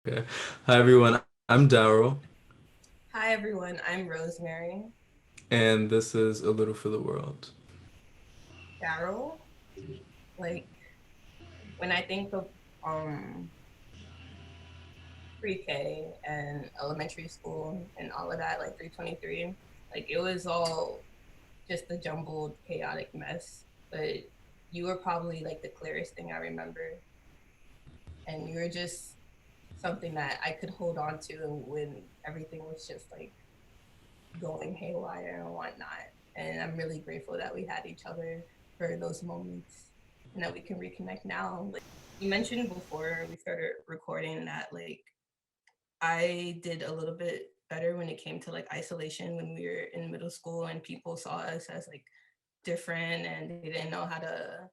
Okay. Hi everyone. I'm Daryl, Hi everyone, I'm Rosemary. and this is A Little for the World. Daryl, like when I think of um pre-K and elementary school and all of that, like 323, like it was all just a jumbled, chaotic mess. But you were probably like the clearest thing I remember, and you were just something that I could hold on to when everything was just like going haywire and whatnot. And I'm really grateful that we had each other for those moments and that we can reconnect now. Like you mentioned before we started recording that like I did a little bit better when it came to like isolation when we were in middle school and people saw us as like different and they didn't know how to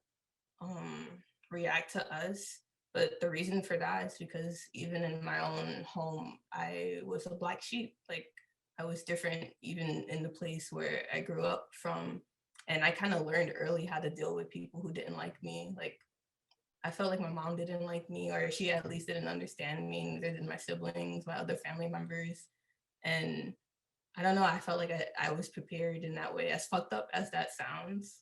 um react to us. But the reason for that is because even in my own home, I was a black sheep. Like I was different even in the place where I grew up from. And I kind of learned early how to deal with people who didn't like me. Like I felt like my mom didn't like me, or she at least didn't understand me, neither did my siblings, my other family members. And I don't know, I felt like I was prepared in that way. As fucked up as that sounds,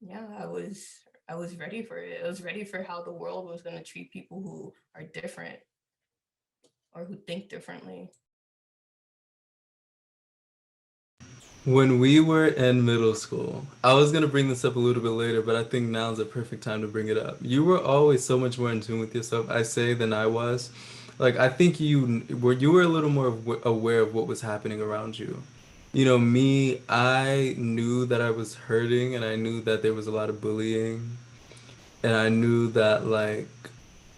yeah, I was ready for it. I was ready for how the world was going to treat people who are different or who think differently. When we were in middle school, I was gonna bring this up a little bit later, but I think now's the perfect time to bring it up. You were always so much more in tune with yourself, I say, than I was. Like, I think you were a little more aware of what was happening around you. You know, me, I knew that I was hurting, and I knew that there was a lot of bullying, and I knew that like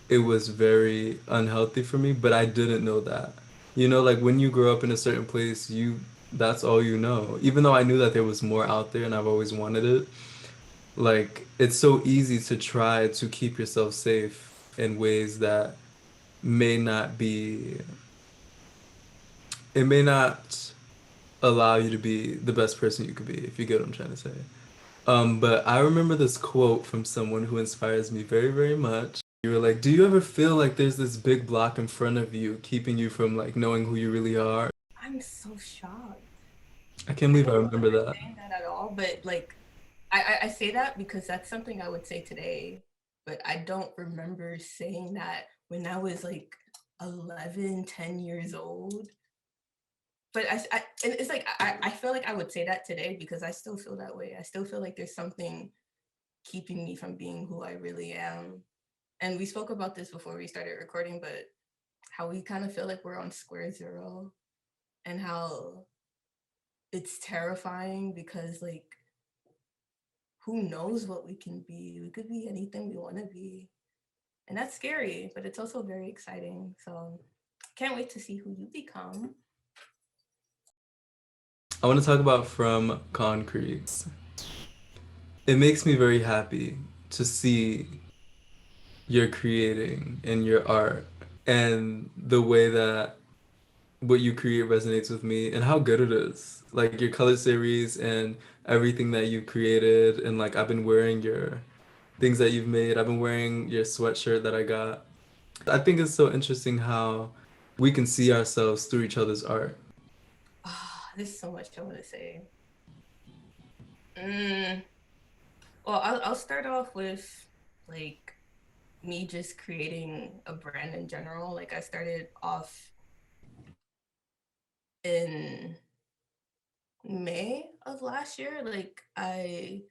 it was very unhealthy for me, but I didn't know that. You know, like when you grow up in a certain place, you that's all you know. Even though I knew that there was more out there and I've always wanted it, like it's so easy to try to keep yourself safe in ways that may not be it may not allow you to be the best person you could be, if you get what I'm trying to say. But I remember this quote from someone who inspires me very, very much. You were like, "Do you ever feel like there's this big block in front of you keeping you from like knowing who you really are?" I'm so shocked. I can't I believe I don't remember remember that. saying that at all, but like I say that because that's something I would say today, but I don't remember saying that when I was like 11, 10 years old. But and it's like I feel like I would say that today because I still feel that way. I still feel like there's something keeping me from being who I really am. And we spoke about this before we started recording, but how we kind of feel like we're on square zero and how it's terrifying because like who knows what we can be? We could be anything we want to be. And that's scary, but it's also very exciting. So can't wait to see who you become. I want to talk about From Concrete. It makes me very happy to see you're creating in your art and the way that what you create resonates with me and how good it is. Like your color series and everything that you've created and like I've been wearing your things that you've made. I've been wearing your sweatshirt that I got. I think it's so interesting how we can see ourselves through each other's art. There's so much I want to say. Mm, well, I'll start off with like me just creating a brand in general. Like I started off in May of last year. Like I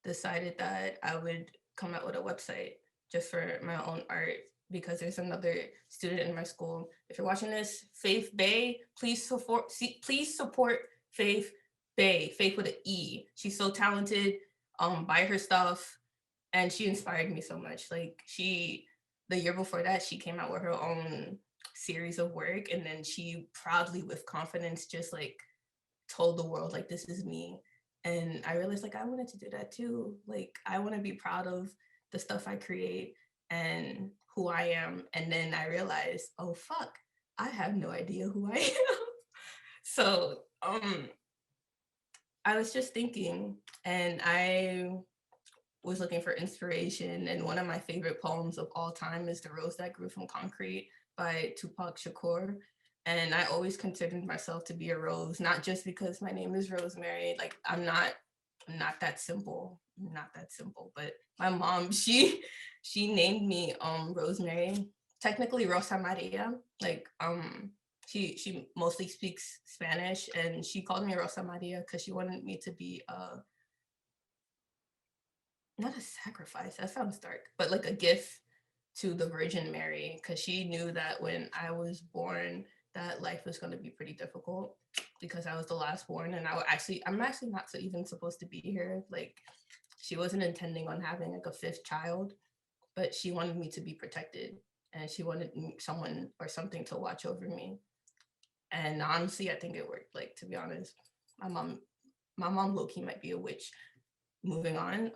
decided that I would come out with a website just for my own art because there's another student in my school. If you're watching this, Faith Bay, please support Faith Bay, Faith with an E. She's so talented. Buy her stuff, and she inspired me so much. Like the year before that, she came out with her own series of work, and then she proudly, with confidence, just like told the world like this is me. And I realized like I wanted to do that too. Like I want to be proud of the stuff I create and who I am. And then I realized, oh fuck, I have no idea who I am. So I was just thinking, and I was looking for inspiration, and one of my favorite poems of all time is The Rose That Grew from Concrete by Tupac Shakur. And I always considered myself to be a rose, not just because my name is Rosemary. Like I'm not that simple. I'm not that simple. But my mom, she named me Rosemary. Technically Rosa Maria. Like she mostly speaks Spanish, and she called me Rosa Maria because she wanted me to be not a sacrifice, that sounds dark, but like a gift to the Virgin Mary, because she knew that when I was born, that life was going to be pretty difficult because I was the last born, and I'm actually not so even supposed to be here. Like, she wasn't intending on having like a fifth child, but she wanted me to be protected, and she wanted someone or something to watch over me. And honestly, I think it worked. Like, to be honest, my mom, my mom low key might be a witch. Moving on,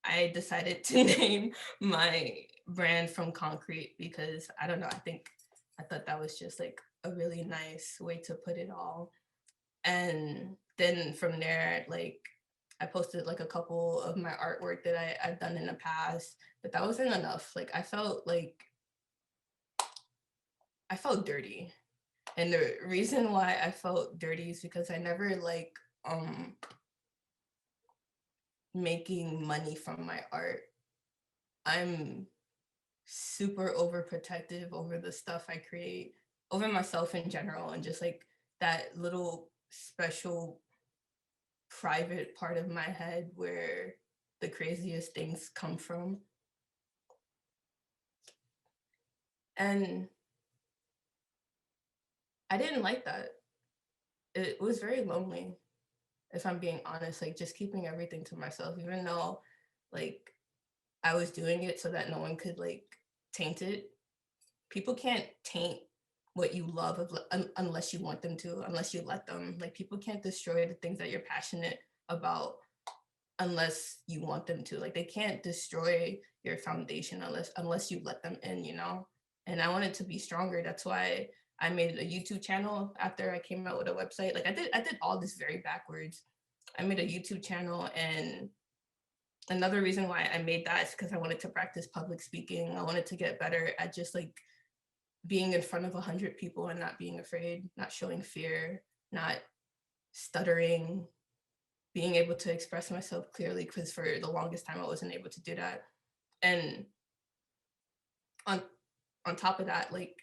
I decided to name my brand from concrete because I don't know, I thought that was just like a really nice way to put it all. And then from there, like, I posted like a couple of my artwork that I've done in the past, but that wasn't enough. Like, I felt dirty. And the reason why I felt dirty is because I never like um making money from my art. I'm super overprotective over the stuff I create, over myself in general, and just like that little special private part of my head where the craziest things come from. And I didn't like that. It was very lonely, if I'm being honest, like just keeping everything to myself, even though like I was doing it so that no one could like taint it. People can't taint what you love unless you want them to, unless you let them. Like, people can't destroy the things that you're passionate about unless you want them to. Like, they can't destroy your foundation unless you let them in, you know? And I wanted to be stronger. That's why I made a YouTube channel after I came out with a website. Like, I did all this very backwards. I made a YouTube channel, and another reason why I made that is because I wanted to practice public speaking. I wanted to get better at just like being in front of 100 people and not being afraid, not showing fear, not stuttering, being able to express myself clearly, because for the longest time I wasn't able to do that. And on on top of that, like,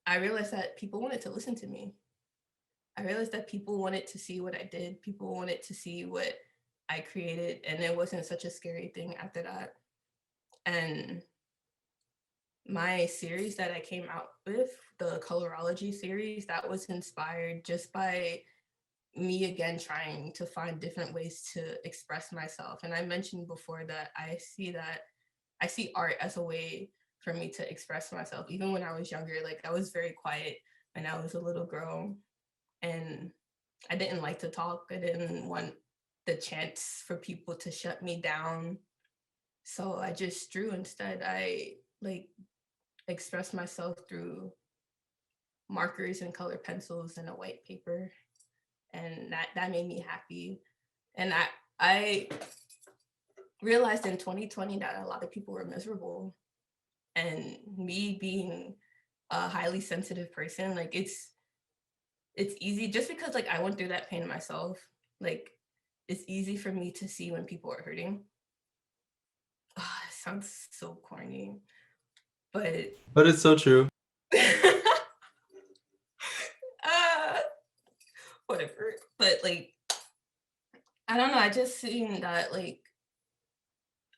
I realized that people wanted to listen to me. I realized that people wanted to see what I did. People wanted to see what I created, and it wasn't such a scary thing after that. And my series that I came out with, the colorology series, that was inspired just by me again trying to find different ways to express myself. And I mentioned before that I see art as a way for me to express myself. Even when I was younger, like, I was very quiet when I was a little girl, and I didn't like to talk. I didn't want the chance for people to shut me down. So I just drew instead. I like expressed myself through markers and colored pencils and a white paper, and that made me happy. And I realized in 2020 that a lot of people were miserable, and me being a highly sensitive person, like, it's easy, just because like I went through that pain myself. Like, it's easy for me to see when people are hurting. It sounds so corny, but But it's so true. uh, whatever. But like, I don't know. I just seen that like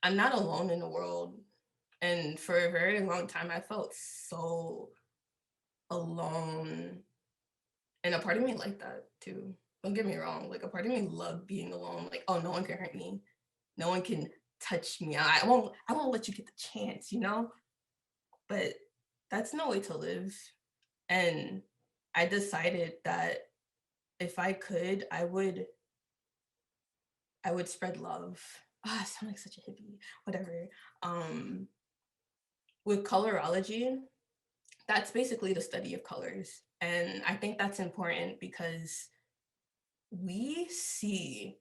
I'm not alone in the world. And for a very long time, I felt so alone. And a part of me liked that too. Don't get me wrong. Like, a part of me loved being alone. Like, oh, no one can hurt me. No one can touch me. I won't let you get the chance, you know? But that's no way to live. And I decided that if I could, I would spread love. I sound like such a hippie. Whatever. Um, with colorology, that's basically the study of colors. And I think that's important because we see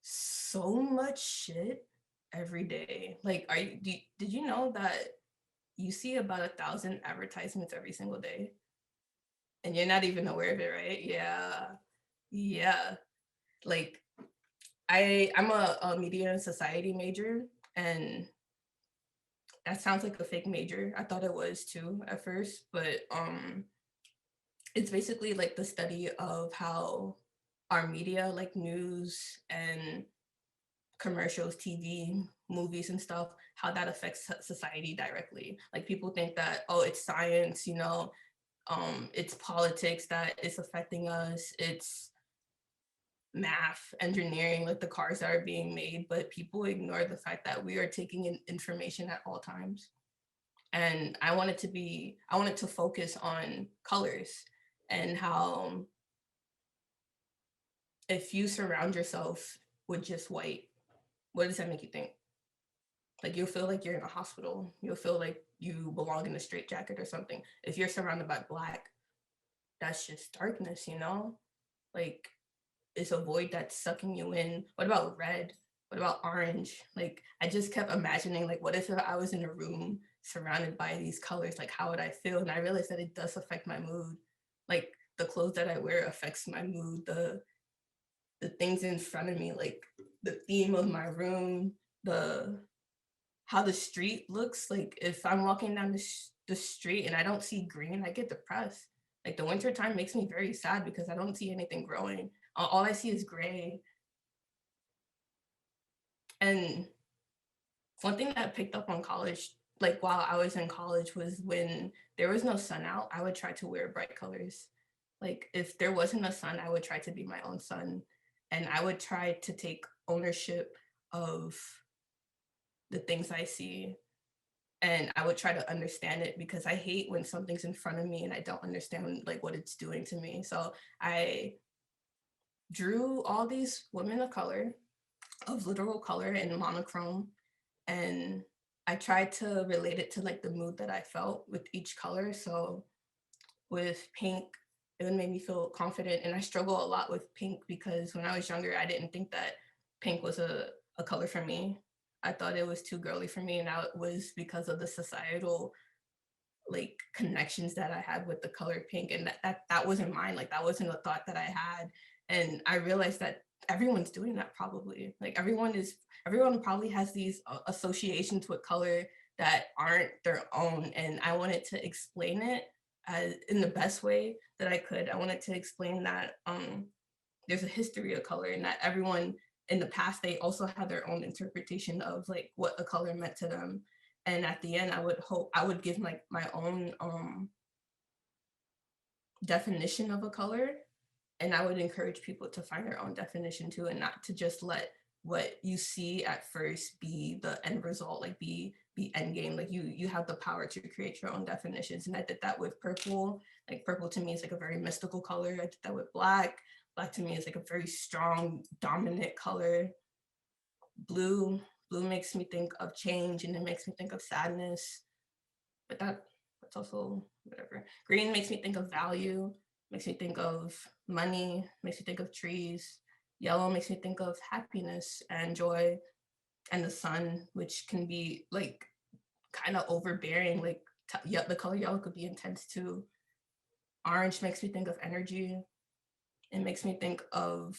so so much shit every day. Like, did you know that you see about 1,000 advertisements every single day, and you're not even aware of it, right? Yeah, yeah. Like, I'm a media and society major, and that sounds like a fake major. I thought it was too at first, but it's basically like the study of how our media, like news and commercials, TV, movies, and stuff, how that affects society directly. Like people think that, oh, it's science, it's politics that is affecting us, it's math, engineering, like the cars that are being made, but people ignore the fact that we are taking in information at all times. And I wanted to focus on colors and how if you surround yourself with just white, what does that make you think? Like you'll feel like you're in a hospital. You'll feel like you belong in a straitjacket or something. If you're surrounded by black, that's just darkness, you know? Like it's a void that's sucking you in. What about red? What about orange? Like I just kept imagining like what if I was in a room surrounded by these colors? Like how would I feel? And I realized that it does affect my mood. Like the clothes that I wear affects my mood. The things in front of me, like the theme of my room, the how the street looks. Like if I'm walking down the street and I don't see green, I get depressed. Like the winter time makes me very sad because I don't see anything growing. All I see is gray. And one thing that I picked up on college, like while I was in college, was when there was no sun out, I would try to wear bright colors. Like if there wasn't a sun, I would try to be my own sun. And I would try to take ownership of the things I see, and I would try to understand it because I hate when something's in front of me and I don't understand like what it's doing to me. So I drew all these women of color, of literal color in monochrome, and I tried to relate it to like the mood that I felt with each color. So with pink, it would make me feel confident, and I struggle a lot with pink because when I was younger, I didn't think that pink was a color for me. I thought it was too girly for me, and that was because of the societal like connections that I had with the color pink, and that wasn't mine. Like that wasn't a thought that I had, and I realized that everyone's doing that probably. Like everyone probably has these associations with color that aren't their own, and I wanted to explain it as in the best way that I could. I wanted to explain that there's a history of color and that everyone in the past they also had their own interpretation of like what a color meant to them, and at the end I would give like my own definition of a color, and I would encourage people to find their own definition too and not to just let what you see at first be the end result, like be end game. Like you have the power to create your own definitions, and I did that with purple. Like purple to me is like a very mystical color. I did that with black. Black to me is like a very strong dominant color. Blue makes me think of change, and it makes me think of sadness, but that's also whatever. Green makes me think of value, makes me think of money, makes me think of trees. Yellow makes me think of happiness and joy, and the sun, which can be like kind of overbearing. Like the color yellow could be intense too. Orange makes me think of energy. It makes me think of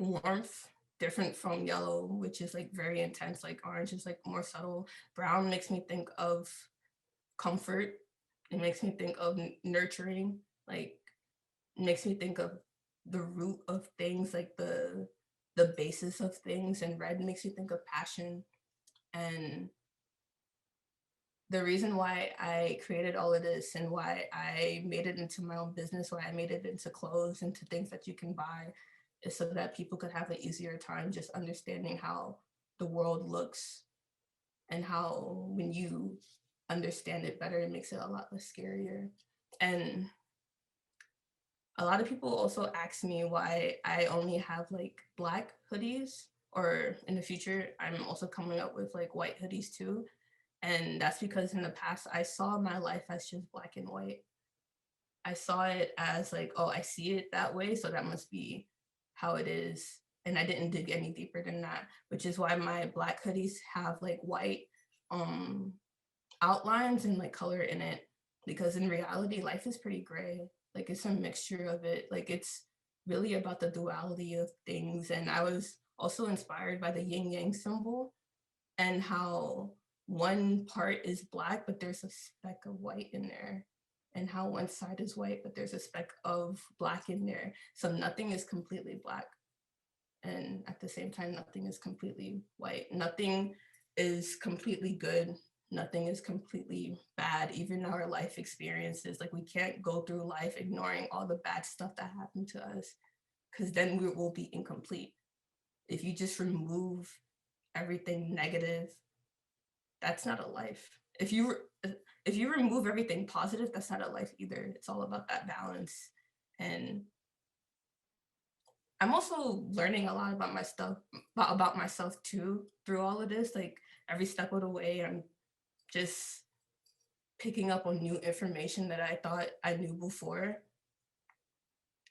warmth, different from yellow, which is like very intense. Like orange is like more subtle. Brown makes me think of comfort. It makes me think of nurturing. Like it makes me think of the root of things, like the basis of things. And red makes me think of passion. And the reason why I created all of this and why I made it into my own business, why I made it into clothes, into things that you can buy, is so that people could have an easier time just understanding how the world looks, and how when you understand it better, it makes it a lot less scarier. And a lot of people also ask me why I only have like black hoodies, or in the future, I'm also coming up with like white hoodies too. And that's because in the past, I saw my life as just black and white. I saw it as like, oh, I see it that way, so that must be how it is. and I didn't dig any deeper than that, which is why my black hoodies have like white um outlines and like color in it, because in reality life is pretty gray. Like it's a mixture of it. Like it's really about the duality of things. And I was also inspired by the yin yang symbol, and how one part is black but there's a speck of white in there, and how one side is white but there's a speck of black in there, so nothing is completely black, and at the same time nothing is completely white. Nothing is completely good, nothing is completely bad. Even our life experiences, like we can't go through life ignoring all the bad stuff that happened to us, because then we will be incomplete. If you just remove everything negative, that's not a life. If you remove everything positive, that's not a life either. It's all about that balance. And I'm also learning a lot about my stuff, about myself too, through all of this. Like every step of the way, I'm just picking up on new information that I thought I knew before.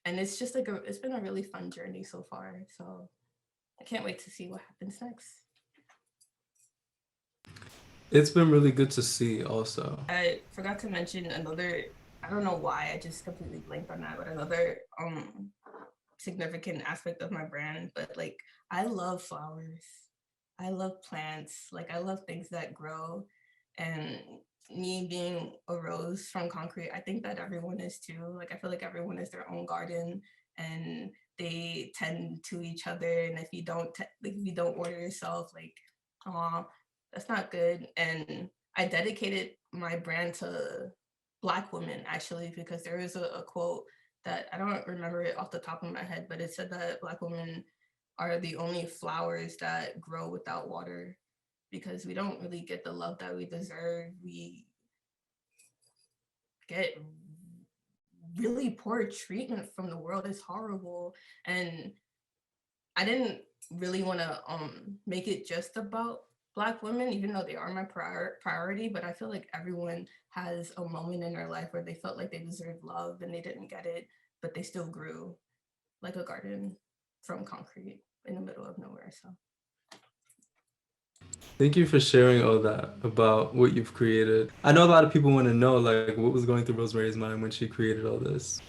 And it's just like it's been a really fun journey so far. So I can't wait to see what happens next. It's been really good to see also. I forgot to mention another. I don't know why I just completely blanked on that, but another significant aspect of my brand. But like, I love flowers. I love plants. Like I love things that grow, and me being a rose from concrete, I think that everyone is too. Like I feel like everyone is their own garden, and they tend to each other. And if you don't, like if you don't order yourself, like, oh, that's not good. And I dedicated my brand to Black women actually, because there is a quote that I don't remember it off the top of my head, but it said that Black women are the only flowers that grow without water, because we don't really get the love that we deserve. We get really poor treatment from the world. It's horrible. And I didn't really want to make it just about Black women, even though they are my priority. But I feel like everyone has a moment in their life where they felt like they deserved love and they didn't get it, but they still grew like a garden from concrete in the middle of nowhere. So Thank you for sharing all that about what you've created. I know a lot of people want to know like what was going through Rosemary's mind when she created all this.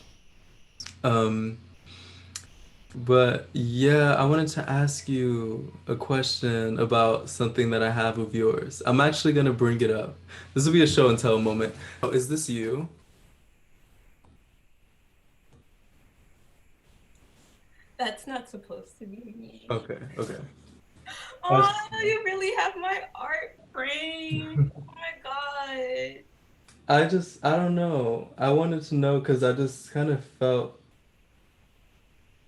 Um, but yeah, I wanted to ask you a question about something that I have of yours. I'm actually gonna bring it up. This will be a show and tell moment. Oh, is this you? that's not supposed to be me. Okay, okay. I was- Oh, you really have my art framed. Oh my god. I don't know. I wanted to know because I just kind of felt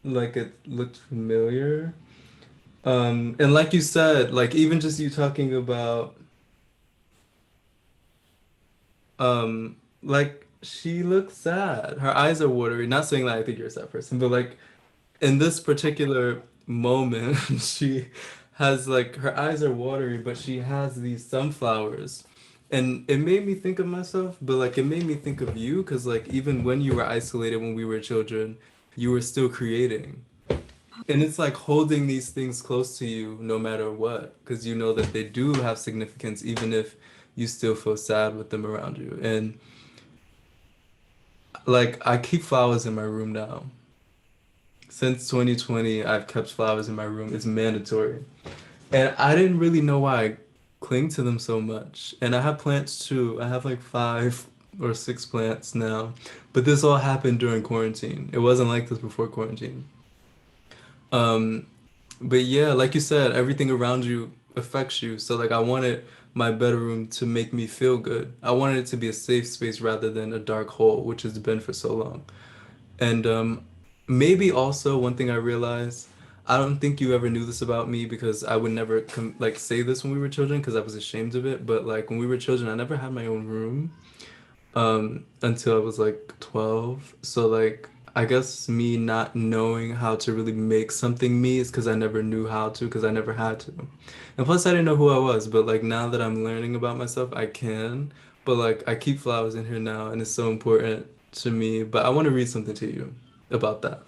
like it looked familiar. And like you said, like even just you talking about, like she looks sad. Her eyes are watery. Not saying that I think you're a sad person, but like in this particular moment, she has like her eyes are watery, but she has these sunflowers. And it made me think of myself, but like it made me think of you because like even when you were isolated when we were children, you were still creating. And it's like holding these things close to you no matter what, because you know that they do have significance even if you still feel sad with them around you. And like I keep flowers in my room now. Since 2020, I've kept flowers in my room. It's mandatory. And I didn't really know why I cling to them so much. And I have plants too. I have like 5 or 6 plants now. But this all happened during quarantine. It wasn't like this before quarantine. Um, but yeah, like you said, everything around you affects you. So like I wanted my bedroom to make me feel good. I wanted it to be a safe space rather than a dark hole, which has been for so long. And maybe also one thing I realized, I don't think you ever knew this about me because I would never like say this when we were children because I was ashamed of it. But like when we were children, I never had my own room until I was like 12. So like I guess me not knowing how to really make something me is because I never knew how to because I never had to. And plus I didn't know who I was, but like now that I'm learning about myself, I can. But like I keep flowers in here now and it's so important to me. But I want to read something to you about that.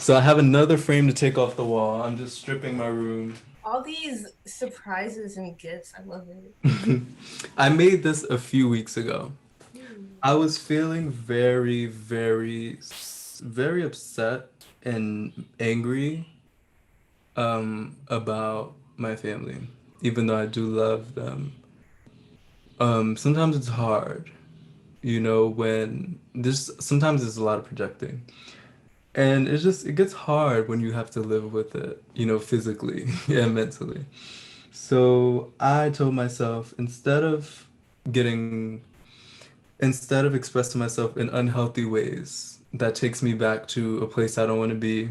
So I have another frame to take off the wall. I'm just stripping my room. All these surprises and gifts, I love it. I made this a few weeks ago. Ooh. I was feeling very, very upset and angry about my family, even though I do love them. Sometimes it's hard, when sometimes there's a lot of projecting. And it gets hard when you have to live with it, physically and mentally. So I told myself getting instead of expressing myself in unhealthy ways that takes me back to a place I don't want to be.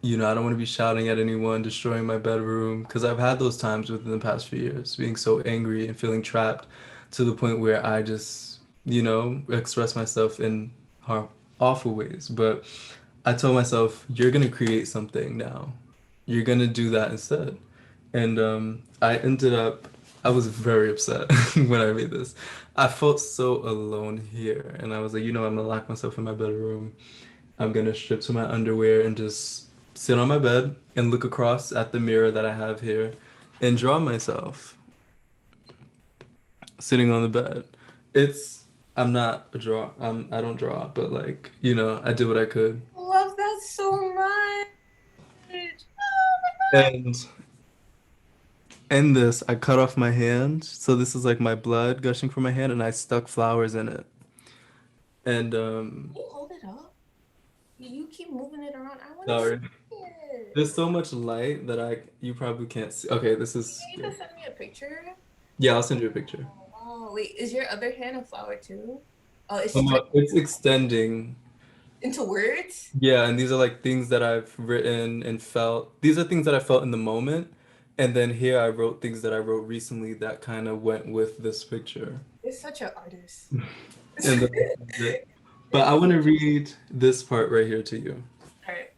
I don't want to be shouting at anyone, destroying my bedroom, because I've had those times within the past few years, being so angry and feeling trapped to the point where I just, express myself in awful ways. But I told myself, you're gonna create something now. You're gonna do that instead. And I was very upset when I made this. I felt so alone here, and I was like, I'm gonna lock myself in my bedroom. I'm gonna strip to my underwear and just sit on my bed and look across at the mirror that I have here and draw myself sitting on the bed. It's I'm not a draw. I don't draw, but like, I did what I could. Love that so much. And in this, I cut off my hand. So this is like my blood gushing from my hand and I stuck flowers in it. And Can you hold it up? You keep moving it around. I want to see sorry. it. There's so much light that you probably can't see. Okay, this You is need good. to send me a picture. Yeah, I'll send you a picture. Oh, wait, is your other hand a flower too? Oh, it's stretched It's extending. into words? Yeah, and these are like things that I've written and felt. These are things that I felt in the moment. And then here I wrote things that I wrote recently that kind of went with this picture. You're such an artist. And then this is it. But You're I want to such read this part right here to you. a... All right.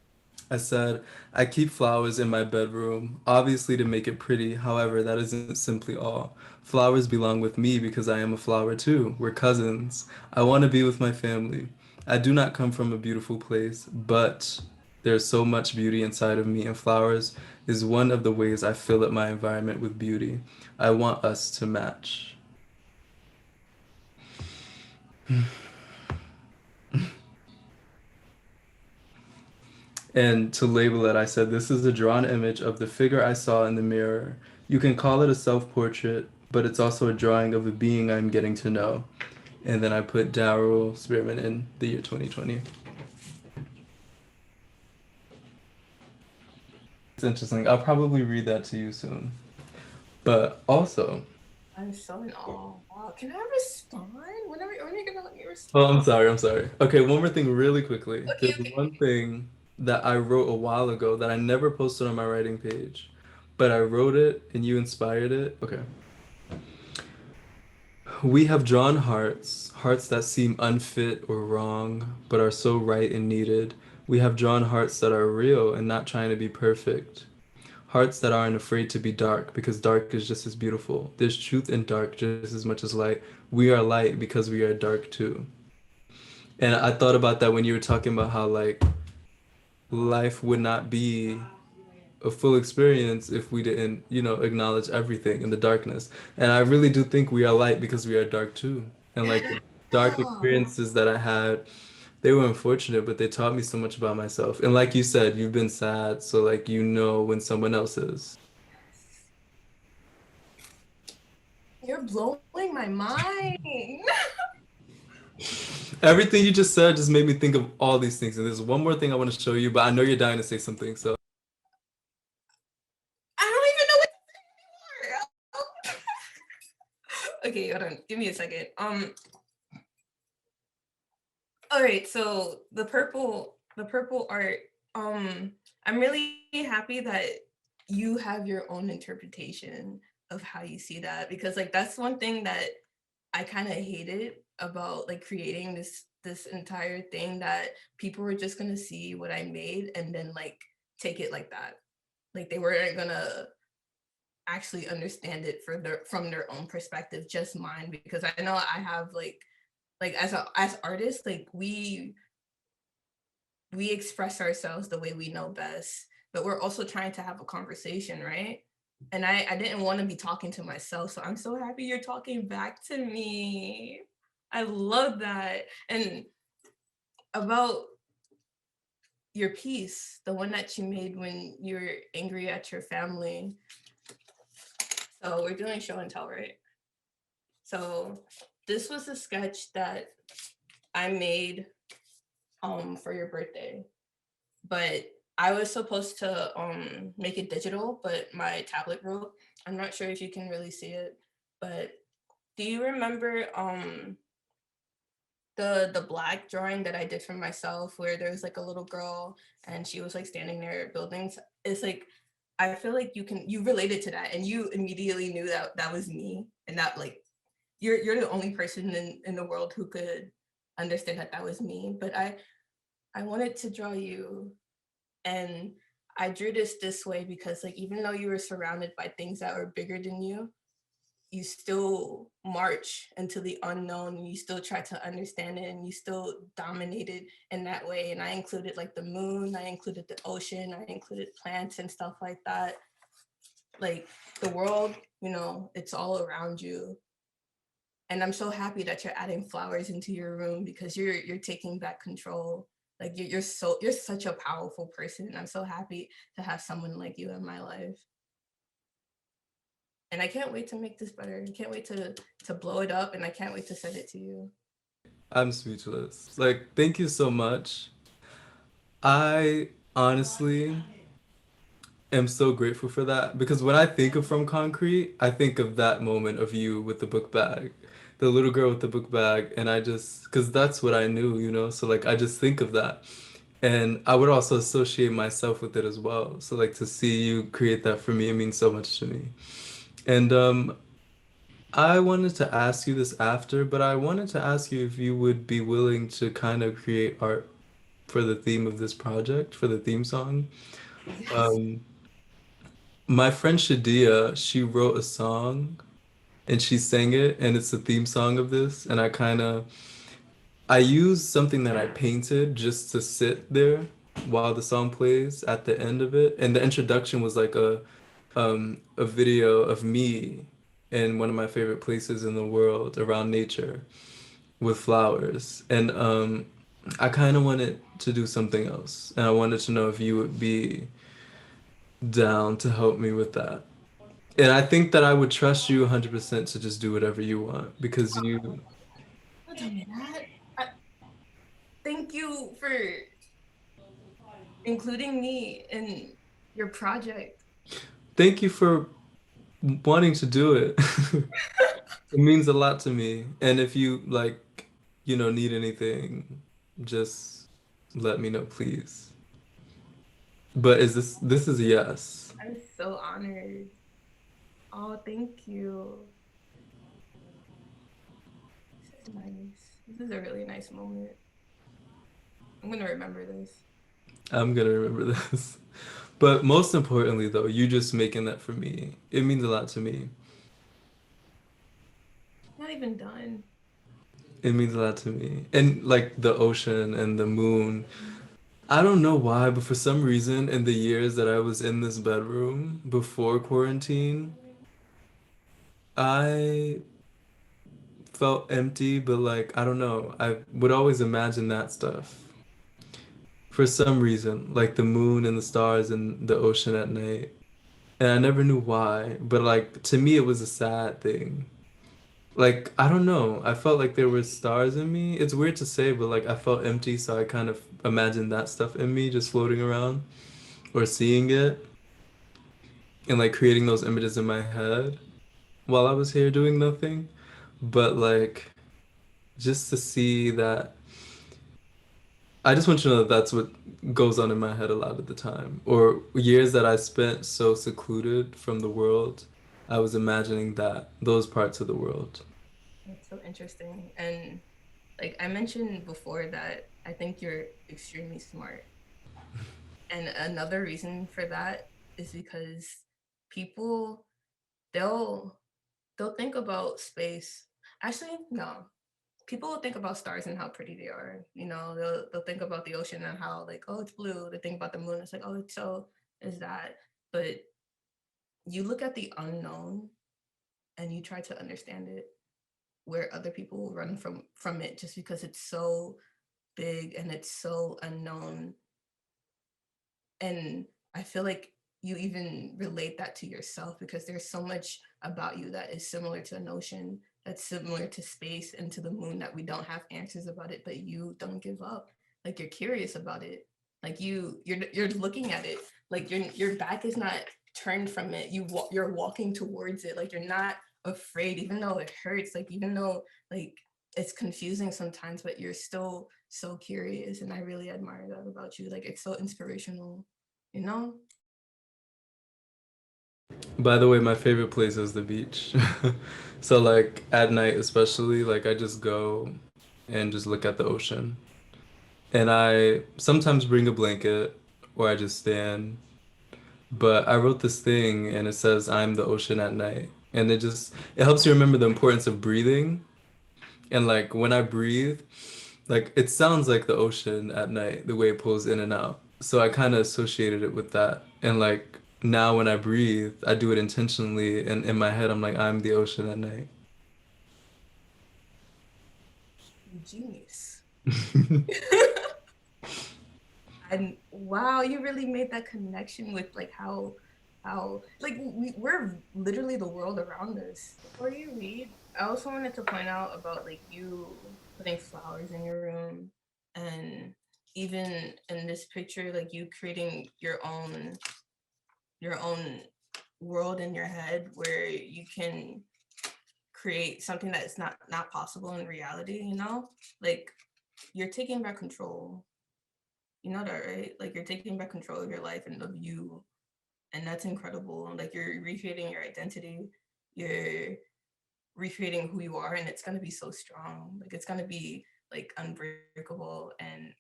I said, I keep flowers in my bedroom, obviously to make it pretty. However, that isn't simply all. Flowers belong with me because I am a flower too. We're cousins. I want to be with my family. I do not come from a beautiful place, but there's so much beauty inside of me, and flowers is one of the ways I fill up my environment with beauty. I want us to match. And to label it, I said, this is a drawn image of the figure I saw in the mirror. You can call it a self-portrait, but it's also a drawing of a being I'm getting to know. And then I put Daryl Spearman in the year 2020. It's interesting. I'll probably read that to you soon. But also, I'm so in awe. Wow. Can I respond? When are you gonna let me oh, respond? I'm sorry. Okay, one more thing really quickly. Okay, There's okay. one thing that I wrote a while ago that I never posted on my writing page, but I wrote it and you inspired it. Okay. We have drawn hearts, hearts that seem unfit or wrong, but are so right and needed. We have drawn hearts that are real and not trying to be perfect. Hearts that aren't afraid to be dark because dark is just as beautiful. There's truth in dark just as much as light. We are light because we are dark too. And I thought about that when you were talking about how like life would not be a full experience if we didn't, acknowledge everything in the darkness. And I really do think we are light because we are dark too. And like the dark Yeah. experiences that I had, they were unfortunate, but they taught me so much about myself. And like you said, you've been sad, so like when someone else is. You're blowing my mind. Everything you just said just made me think of all these things. And there's one more thing I want to show you, but I know you're dying to say something, so I don't even know what to say anymore. Okay, hold on. Give me a second. All right, so the purple art, I'm really happy that you have your own interpretation of how you see that, because like that's one thing that I kind of hated about like creating this entire thing, that people were just gonna see what I made and then like take it like that. Like they weren't gonna actually understand it from their own perspective, just mine, because I know I have like as artists, like we we express ourselves the way we know best, but we're also trying to have a conversation, right? And I didn't want to be talking to myself, so I'm so happy you're talking back to me. I love that. And about your piece, the one that you made when you were angry at your family. So we're doing show and tell, right? So this was a sketch that I made for your birthday, but I was supposed to make it digital, but my tablet broke. I'm not sure if you can really see it, but do you remember the black drawing that I did for myself where there was like a little girl and she was like standing near buildings? It's like I feel like you related to that and you immediately knew that that was me and that like you're the only person in the world who could understand that that was me. But I wanted to draw you, and I drew this way because like even though you were surrounded by things that were bigger than you still march into the unknown and you still try to understand it and you still dominate it in that way. And I included like the moon, I included the ocean, I included plants and stuff like that. Like the world, you know, it's all around you. And I'm so happy that you're adding flowers into your room because you're taking back control. Like you're such a powerful person, and I'm so happy to have someone like you in my life. And I can't wait to make this better. I can't wait to blow it up, and I can't wait to send it to you. I'm speechless. Like, thank you so much. I honestly am so grateful for that because when I think of From Concrete, I think of that moment of you with the book bag, the little girl with the book bag, and I just, because that's what I knew, you know? So, like, I just think of that. And I would also associate myself with it as well. So, like, to see you create that for me, it means so much to me. And I wanted to ask you this after, but I wanted to ask you if you would be willing to kind of create art for the theme of this project, for the theme song. Yes. Um, my friend Shadia, she wrote a song and she sang it, and it's the theme song of this. And I used something that I painted just to sit there while the song plays at the end of it. And the introduction was like a video of me in one of my favorite places in the world around nature with flowers. And I kind of wanted to do something else. And I wanted to know if you would be down to help me with that. And I think that I would trust you 100% to just do whatever you want because you Don't tell me that. I, thank you for including me in your project. thank you for wanting to do it. It means a lot to me. And if you like, need anything, just let me know, please. But this is a yes. I'm so honored. Oh, thank you. This is nice. This is a really nice moment. I'm gonna remember this. I'm gonna remember this. But most importantly though, you just making that for me. It means a lot to me. Not even done. It means a lot to me. And like the ocean and the moon. I don't know why, but for some reason in the years that I was in this bedroom before quarantine, I felt empty, but like I don't know. I would always imagine that stuff. For some reason, like the moon and the stars and the ocean at night. And I never knew why, but like to me it was a sad thing. Like I don't know. I felt like there were stars in me. It's weird to say, but like I felt empty, so I kind of imagined that stuff in me just floating around or seeing it and like creating those images in my head while I was here doing nothing. But like just to see that I just want you to know that that's what goes on in my head a lot of the time. Or years that I spent so secluded from the world, I was imagining that those parts of the world. That's so interesting. And like I mentioned before that I think you're extremely smart. And another reason for that is because people they'll they'll think about space. Actually, no. people will think about stars and how pretty they are. You know, they'll think about the ocean and how like, oh, it's blue. They think about the moon. It's like, oh, it's so is that. But you look at the unknown and you try to understand it, where other people will run from it just because it's so big and it's so unknown. And I feel like you even relate that to yourself because there's so much about you that is similar to an ocean, that's similar to space and to the moon, that we don't have answers about it, but you don't give up. Like you're curious about it. Like you're looking at it. Like your back is not turned from it. You're walking towards it. Like you're not afraid, even though it hurts. Like even though like it's confusing sometimes, but you're still so curious. And I really admire that about you. Like it's so inspirational, you know? By the way, my favorite place is the beach. So like at night especially, like I just go and just look at the ocean. And I sometimes bring a blanket or I just stand. But I wrote this thing and it says I'm the ocean at night. And it helps you remember the importance of breathing. And like when I breathe, like it sounds like the ocean at night, the way it pulls in and out. So I kind of associated it with that. And like now when I breathe, I do it intentionally. And in my head, I'm like, I'm the ocean at night. Genius. And wow, you really made that connection with like how like we're literally the world around us. Before you read, I also wanted to point out about like you putting flowers in your room, and even in this picture, like you creating your own world in your head where you can create something that is not possible in reality, you know? Like you're taking back control. You know that, right? Like you're taking back control of your life and of you. And that's incredible. Like you're recreating your identity. You're recreating who you are, and it's gonna be so strong. Like it's gonna be like unbreakable, and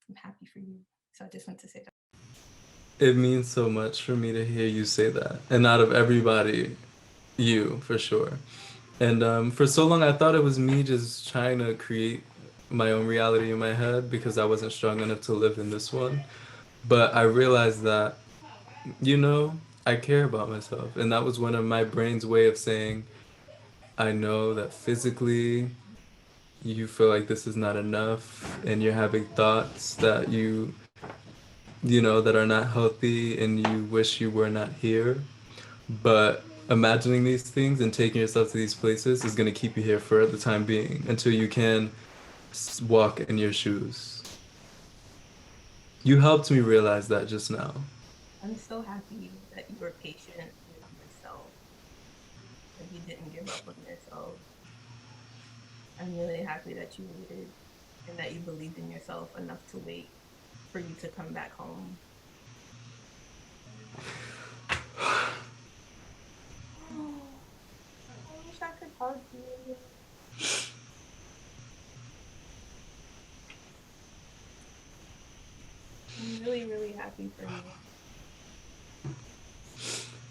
I'm happy for you. So I just want to say that. It means so much for me to hear you say that. And out of everybody, you for sure. And for so long, I thought it was me just trying to create my own reality in my head because I wasn't strong enough to live in this one. But I realized that, you know, I care about myself. And that was one of my brain's way of saying, I know that physically you feel like this is not enough and you're having thoughts that that are not healthy and you wish you were not here. But imagining these things and taking yourself to these places is going to keep you here for the time being until you can walk in your shoes. You helped me realize that just now. I'm so happy that you were patient with yourself, that you didn't give up on yourself. I'm really happy that you waited and that you believed in yourself enough to wait for you to come back home. I wish I could hug you. I'm really, really happy for you.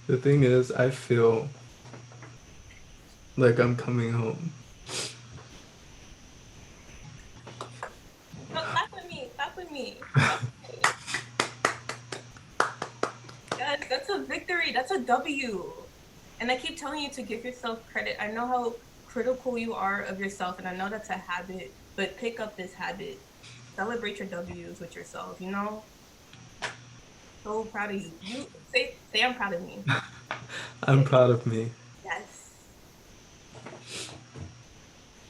The thing is, I feel like I'm coming home. No, clap with me. Clap with me. Clap with me. Yes, that's a victory. That's a W. And I keep telling you to give yourself credit. I know how critical you are of yourself, and I know that's a habit, but pick up this habit. Celebrate your W's with yourself, you know? So proud of you. You say I'm proud of me. I'm Say proud of me. yes.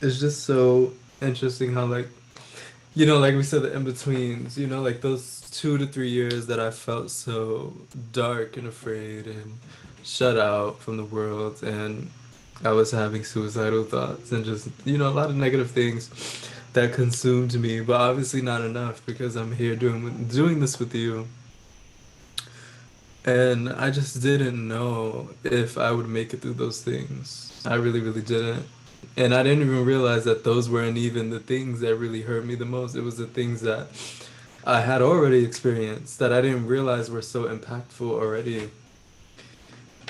It's just so interesting how, like, like we said, the in-betweens, like those 2 to 3 years that I felt so dark and afraid and shut out from the world, and I was having suicidal thoughts and just, a lot of negative things that consumed me, but obviously not enough because I'm here doing this with you. And I just didn't know if I would make it through those things. I really, really didn't. And I didn't even realize that those weren't even the things that really hurt me the most. It was the things that I had already experienced that I didn't realize were so impactful already.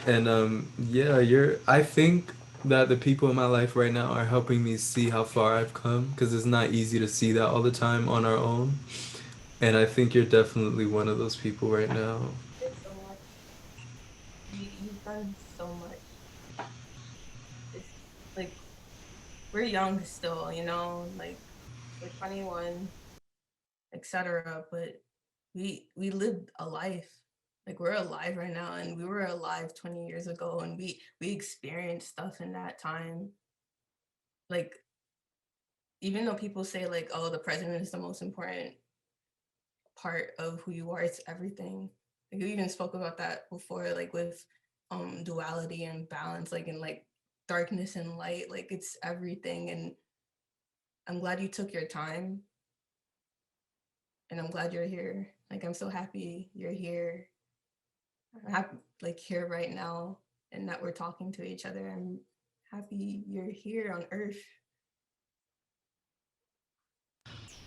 And yeah, I think that the people in my life right now are helping me see how far I've come because it's not easy to see that all the time on our own. And I think you're definitely one of those people right now. There's so much. You've done so much. It's like we're young still, you know, like we're 21, etc. But we lived a life. Like we're alive right now, and we were alive 20 years ago, and we experienced stuff in that time. Like even though people say like, oh, the president is the most important part of who you are, it's everything. Like you even spoke about that before, like with duality and balance, like in like darkness and light, like it's everything. And I'm glad you took your time, and I'm glad you're here. Like I'm so happy you're here. I'm happy, like here right now, and that we're talking to each other. I'm happy you're here on Earth.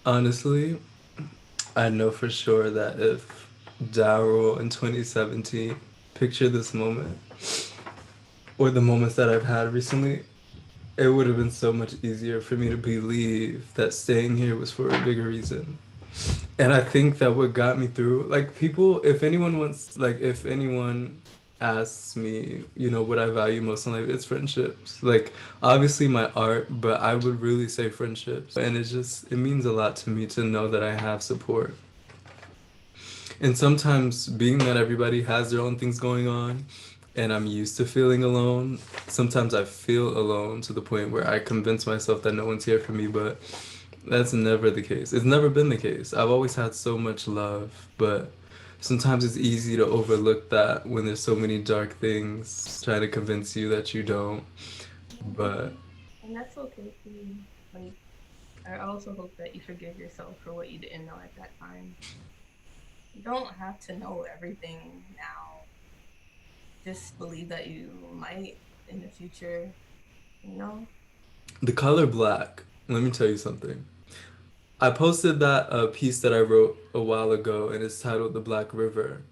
Honestly, I know for sure that if Daryl in 2017 picture this moment or the moments that I've had recently, it would have been so much easier for me to believe that staying here was for a bigger reason. And I think that what got me through, like people, if anyone wants, like if anyone asks me, what I value most in life, it's friendships. Like obviously my art, but I would really say friendships. And it means a lot to me to know that I have support. And sometimes being that everybody has their own things going on and I'm used to feeling alone, sometimes I feel alone to the point where I convince myself that no one's here for me, but that's never the case. It's never been the case. I've always had so much love, but sometimes it's easy to overlook that when there's so many dark things trying to convince you that you don't. Yeah. But And that's okay too. Like I also hope that you forgive yourself for what you didn't know at that time. You don't have to know everything now. Just believe that you might in the future, you know? the color black, let me tell you something. I posted that piece that I wrote a while ago, and it's titled "The Black River."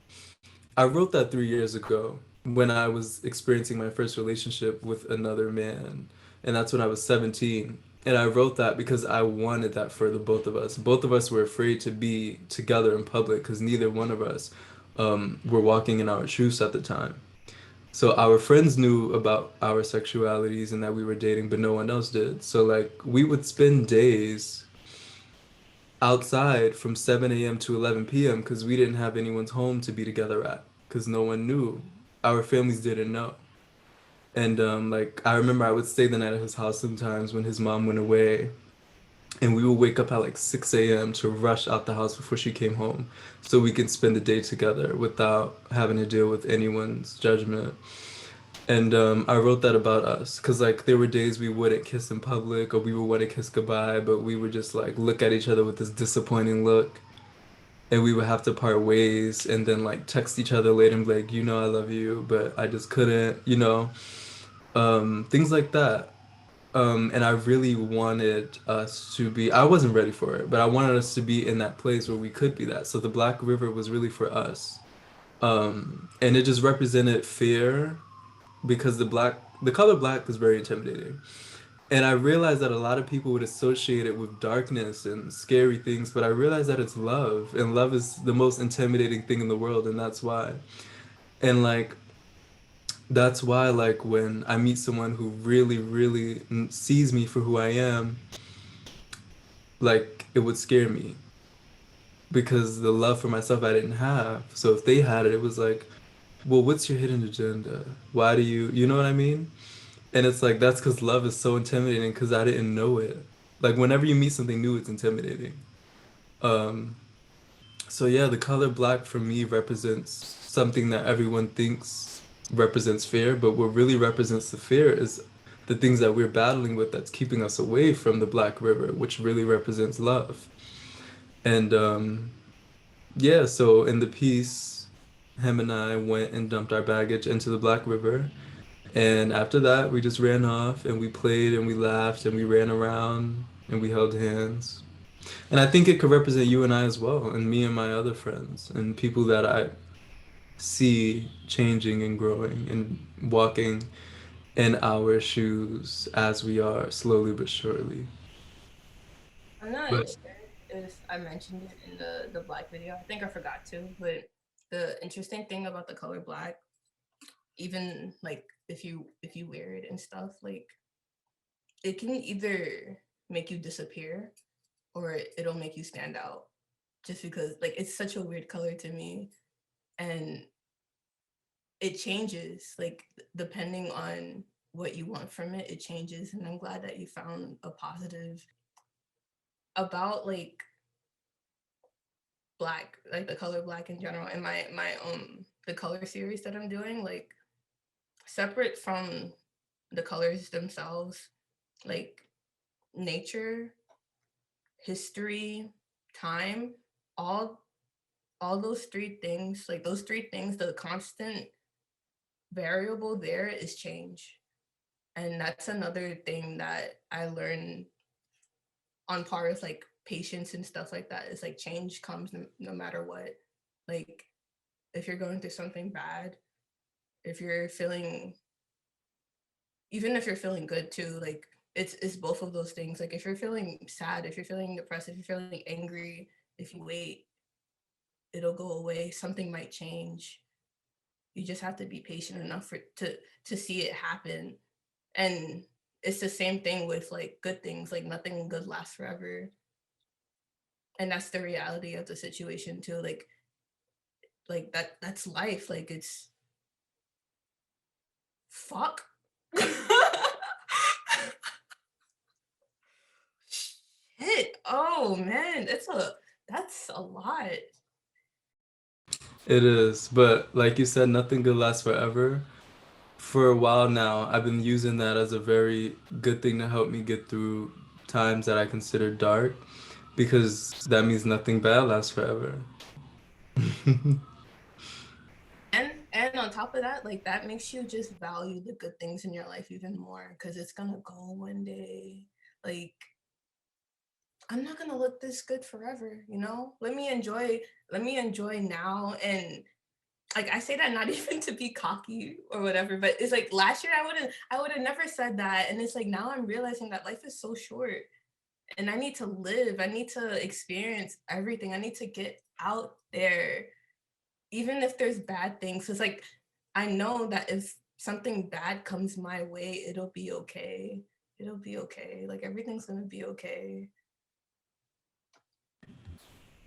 I wrote that 3 years ago when I was experiencing my first relationship with another man, and that's when I was 17. And I wrote that because I wanted that for the both of us. Both of us were afraid to be together in public because neither one of us were walking in our truths at the time. So our friends knew about our sexualities and that we were dating, but no one else did. So like we would spend days outside from 7 a.m. to 11 p.m. because we didn't have anyone's home to be together at because no one knew. Our families didn't know. And like I remember I would stay the night at his house sometimes when his mom went away, and we would wake up at like 6 a.m. to rush out the house before she came home so we could spend the day together without having to deal with anyone's judgment. And I wrote that about us because like there were days we wouldn't kiss in public or we would want to kiss goodbye, but we would just like look at each other with this disappointing look, and we would have to part ways and then like text each other later and be like, I love you, but I just couldn't, things like that. And I really wanted us to be, I wasn't ready for it, but I wanted us to be in that place where we could be that. So the Black River was really for us. And it just represented fear because the color black is very intimidating. And I realized that a lot of people would associate it with darkness and scary things, but I realized that it's love, and love is the most intimidating thing in the world, and that's why. And like, that's why, like, when I meet someone who really, really sees me for who I am, like, it would scare me because the love for myself I didn't have. So if they had it, it was like, well, what's your hidden agenda? Why do you know what I mean? And it's like that's because love is so intimidating because I didn't know it. Like whenever you meet something new, it's intimidating. Um, so yeah, the color black for me represents something that everyone thinks represents fear, but what really represents the fear is the things that we're battling with that's keeping us away from the Black River, which really represents love. And yeah, so in the piece, him and I went and dumped our baggage into the Black River. And after that, we just ran off and we played and we laughed and we ran around and we held hands. And I think it could represent you and I as well, and me and my other friends, and people that I see changing and growing and walking in our shoes as we are slowly but surely. I'm not But sure if I mentioned it in the black video. I think I forgot to, but the interesting thing about the color black, even like if you wear it and stuff, like it can either make you disappear or it'll make you stand out. Just because like it's such a weird color to me, and it changes like depending on what you want from it. It changes, and I'm glad that you found a positive about like black, like the color black in general, and my the color series that I'm doing, like separate from the colors themselves, like nature, history, time, all all those three things, like those three things, the constant variable there is change. And that's another thing that I learned on par with like patience and stuff like that. Is like change comes no matter what. Like if you're going through something bad, if you're feeling, even if you're feeling good too, like it's both of those things. Like if you're feeling sad, if you're feeling depressed, if you're feeling angry, if you wait, it'll go away. Something might change. You just have to be patient enough for to see it happen. And it's the same thing with like good things. Like nothing good lasts forever. And that's the reality of the situation too. Like that's life. Like it's fuck. Shit. Oh man, that's a lot. it is. But like you said, nothing good lasts forever. For a while now, I've been using that as a very good thing to help me get through times that I consider dark because that means nothing bad lasts forever. And on top of that, like that makes you just value the good things in your life even more because it's gonna go one day. Like I'm not gonna look this good forever, you know? Let me enjoy now. And like I say that not even to be cocky or whatever, but it's like last year I would have never said that. And it's like now I'm realizing that life is so short and I need to live. I need to experience everything. I need to get out there. Even if there's bad things. It's like I know that if something bad comes my way, it'll be okay. It'll be okay. Like everything's gonna be okay.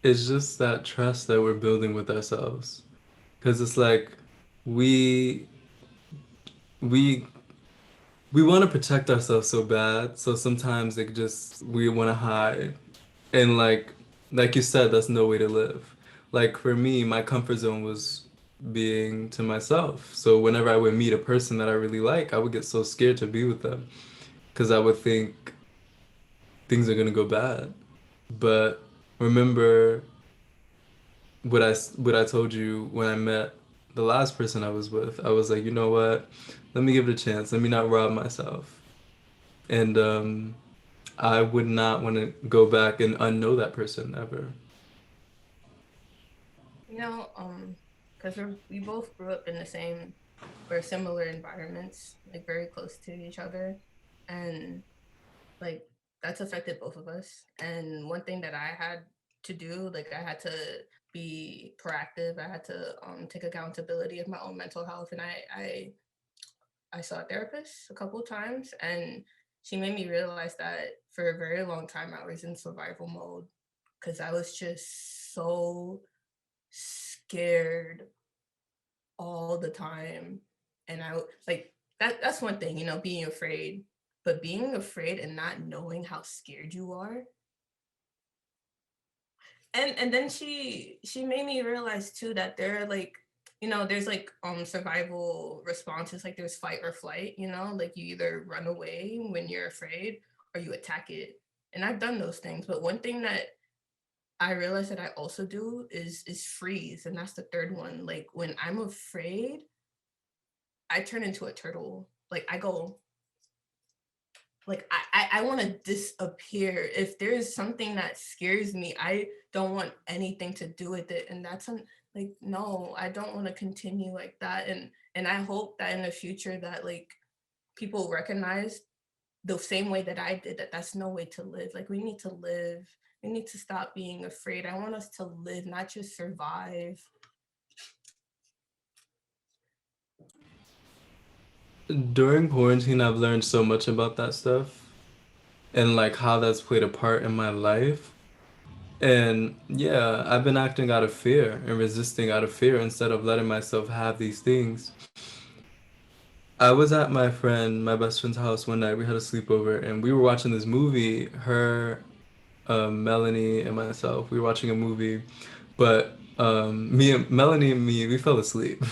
It's just that trust that we're building with ourselves. Because it's like we we we want to protect ourselves so bad, so sometimes it just we want to hide. And like you said, that's no way to live. Like for me, my comfort zone was being to myself. So whenever I would meet a person that I really like, I would get so scared to be with them because I would think things are gonna go bad. But remember what I told you when I met the last person I was with. I was like, you know what? Let me give it a chance. Let me not rob myself. And I would not want to go back and unknow that person ever. You know, because we both grew up in the same or similar environments, like very close to each other, and like that's affected both of us. And one thing that I had to do, like I had to be proactive. I had to take accountability of my own mental health, and I saw a therapist a couple of times, and she made me realize that for a very long time I was in survival mode because I was just so scared all the time. And I like that's one thing, you know, being afraid. But being afraid and not knowing how scared you are. And then she made me realize too that there are like, you know, there's like survival responses, like there's fight or flight, you know, like you either run away when you're afraid or you attack it. And I've done those things. But one thing that I realize that I also do is freeze. And that's the third one. Like when I'm afraid, I turn into a turtle. Like I go, like I want to disappear. If there's something that scares me, I don't want anything to do with it. And like no, I don't want to continue like that. And I hope that in the future that like people recognize the same way that I did, that that's no way to live. Like we need to live. We need to stop being afraid. I want us to live, not just survive. During quarantine, I've learned so much about that stuff and like how that's played a part in my life. And yeah, I've been acting out of fear and resisting out of fear instead of letting myself have these things. I was at my best friend's house one night. We had a sleepover and we were watching this movie. Her, Melanie, and myself, we were watching a movie, but Melanie and me, we fell asleep.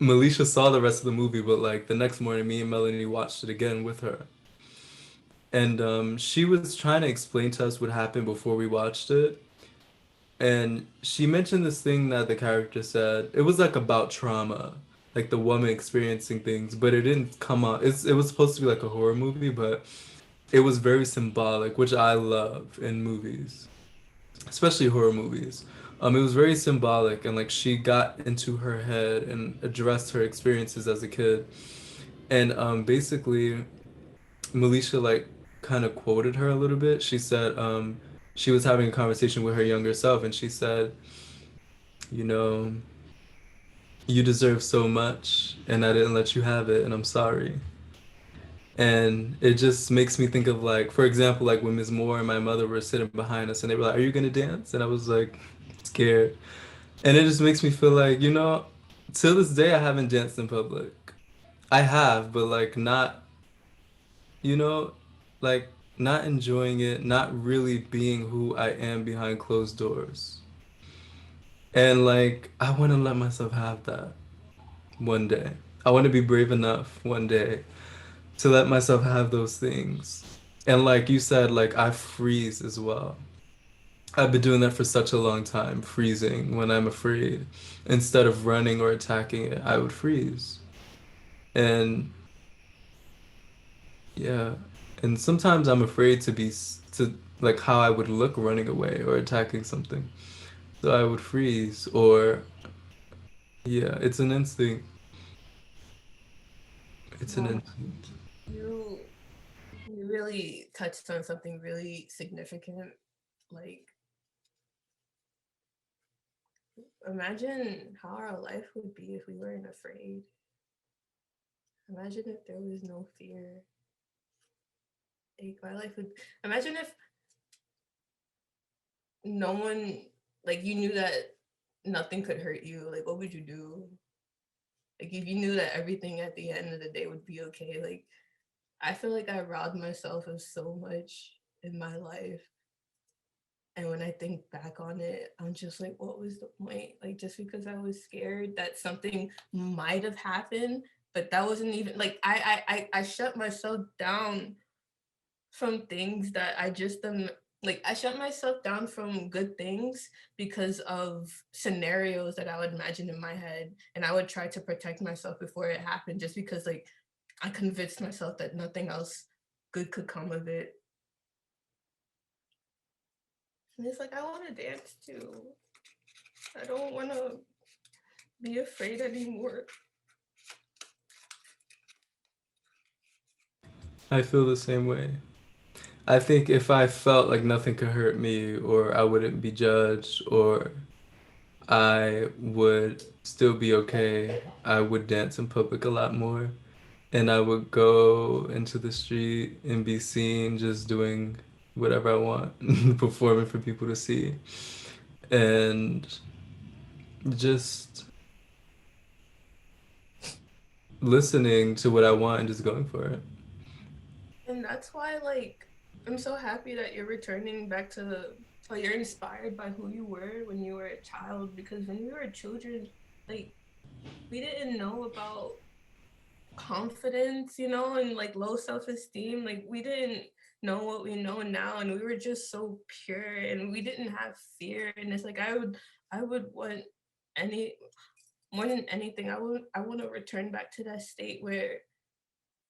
Melisha saw the rest of the movie, but like the next morning, me and Melanie watched it again with her. And she was trying to explain to us what happened before we watched it. And she mentioned this thing that the character said. It was like about trauma, like the woman experiencing things, but it didn't come out. It was supposed to be like a horror movie, but it was very symbolic, which I love in movies, especially horror movies. It was very symbolic, and like she got into her head and addressed her experiences as a kid. And basically, Melisha like kind of quoted her a little bit. She said she was having a conversation with her younger self, and she said, you know, you deserve so much, and I didn't let you have it, and I'm sorry. And it just makes me think of like, for example, like when Ms. Moore and my mother were sitting behind us, and they were like, "Are you gonna dance?" And I was like, scared. And it just makes me feel like, till this day, I haven't danced in public. I have, but like not, you know, like not enjoying it, not really being who I am behind closed doors. And like, I want to let myself have that one day. I want to be brave enough one day to let myself have those things. And like you said, like I freeze as well. I've been doing that for such a long time, freezing when I'm afraid. Instead of running or attacking it, I would freeze. And yeah, and sometimes I'm afraid to like how I would look running away or attacking something. So I would freeze or yeah, it's an instinct. It's an Wow, instinct. you you really touched on something really significant. Like, imagine how our life would be if we weren't afraid. Imagine if there was no fear. Like, my life would. Imagine if no one, like, you knew that nothing could hurt you. Like, what would you do? Like, if you knew that everything at the end of the day would be okay. Like, I feel like I robbed myself of so much in my life. And when I think back on it, I'm just like, what was the point? Like, just because I was scared that something might have happened, but that wasn't even like I shut myself down from things that I just like I shut myself down from good things because of scenarios that I would imagine in my head, and I would try to protect myself before it happened, just because like I convinced myself that nothing else good could come of it. And it's like I want to dance too. I don't want to be afraid anymore. I feel the same way. I think if I felt like nothing could hurt me or I wouldn't be judged or I would still be okay, I would dance in public a lot more. And I would go into the street and be seen just doing whatever I want, performing for people to see. And just listening to what I want and just going for it. And that's why, like, I'm so happy that you're returning back to, or you're inspired by who you were when you were a child. Because when we were children, like, we didn't know about confidence, and like low self esteem. Like, we didn't know what we know now, and we were just so pure, and we didn't have fear. And it's like I would want any more than anything. I want to return back to that state where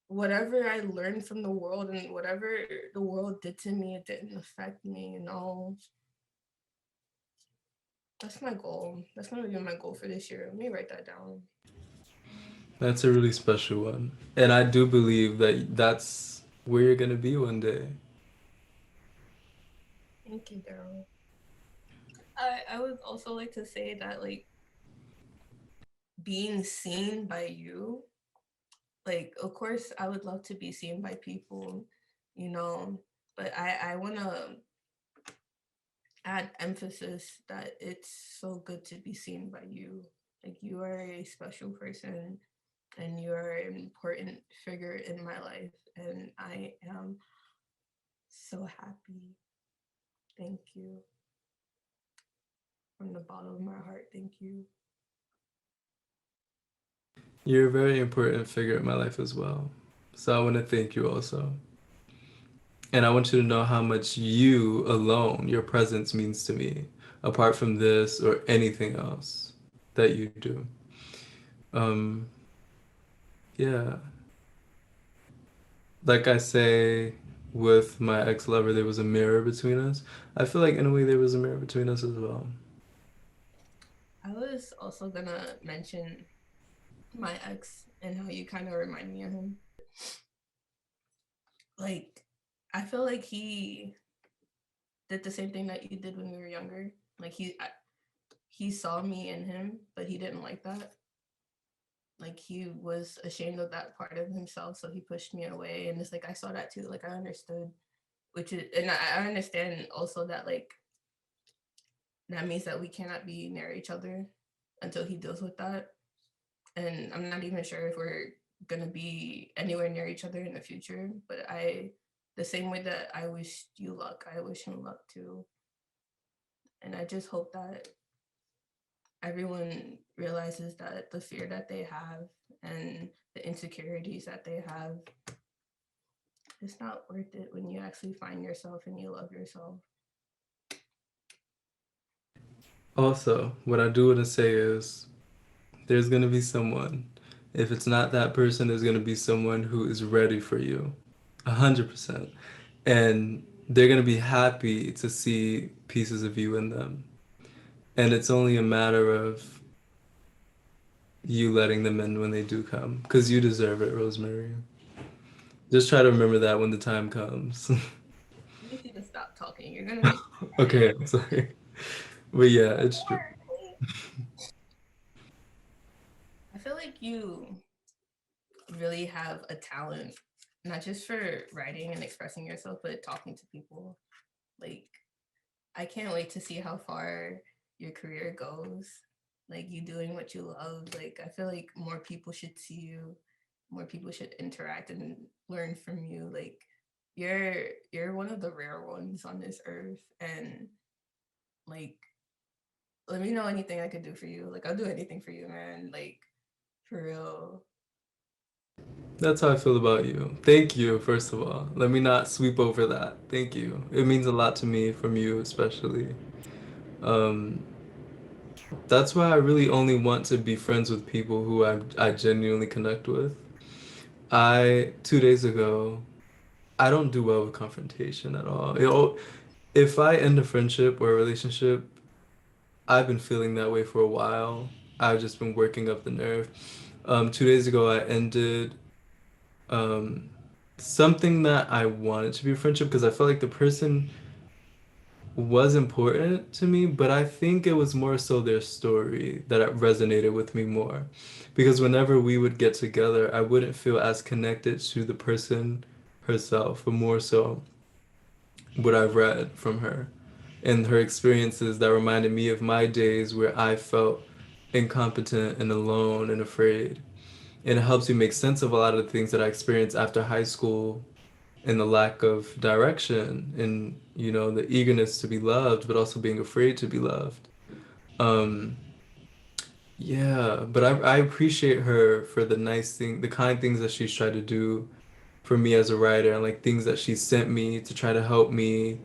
whatever I learned from the world and whatever the world did to me, it didn't affect me. That's my goal. That's gonna be my goal for this year. Let me write that down. That's a really special one. And I do believe that that's where you're gonna be one day. Thank you, Daryl. I would also like to say that like being seen by you, like of course I would love to be seen by people, you know, but I want to add emphasis that it's so good to be seen by you. Like you are a special person and you are an important figure in my life and I am so happy. Thank you from the bottom of my heart. Thank you. You're a very important figure in my life as well. So I want to thank you also. And I want you to know how much you alone, your presence means to me, apart from this or anything else that you do. Um, yeah. Like I say with my ex-lover, there was a mirror between us. I feel like in a way there was a mirror between us as well. I was also gonna mention my ex and how you kind of remind me of him. Like, I feel like he did the same thing that you did when we were younger. Like he saw me in him, but he didn't like that. Like he was ashamed of that part of himself, so he pushed me away. And it's like I saw that too. Like I understood, which is, and I understand also that like that means that we cannot be near each other until he deals with that. And I'm not even sure if we're gonna be anywhere near each other in the future. But the same way that I wish you luck, I wish him luck too. And I just hope that everyone realizes that the fear that they have and the insecurities that they have, it's not worth it when you actually find yourself and you love yourself. Also, what I do want to say is there's going to be someone. If it's not that person, there's going to be someone who is ready for you. 100%. And they're going to be happy to see pieces of you in them. And it's only a matter of you letting them in when they do come. Because you deserve it, Rosemary. Just try to remember that when the time comes. I need you to stop talking. You're gonna make me cry. Okay, I'm sorry. But yeah, it's true. I feel like you really have a talent, not just for writing and expressing yourself, but talking to people. Like, I can't wait to see how far your career goes. Like, you doing what you love. Like, I feel like more people should see you, more people should interact and learn from you. Like, you're one of the rare ones on this earth, and like, let me know anything I could do for you. Like, I'll do anything for you, man. Like, for real. That's how I feel about you. Thank you, first of all. Let me not sweep over that. Thank you. It means a lot to me from you, especially. Um, that's why I really only want to be friends with people who I genuinely connect with. 2 days ago, I don't do well with confrontation at all. If I end a friendship or a relationship, I've been feeling that way for a while. I've just been working up the nerve. 2 days ago, I ended um, something that I wanted to be a friendship because I felt like the person was important to me, but I think it was more so their story that resonated with me more. Because whenever we would get together, I wouldn't feel as connected to the person herself, but more so what I read from her and her experiences that reminded me of my days where I felt incompetent and alone and afraid. And it helps me make sense of a lot of the things that I experienced after high school and the lack of direction and the eagerness to be loved but also being afraid to be loved. Yeah, but I appreciate her for the kind things that she's tried to do for me as a writer and like things that she sent me to try to help me.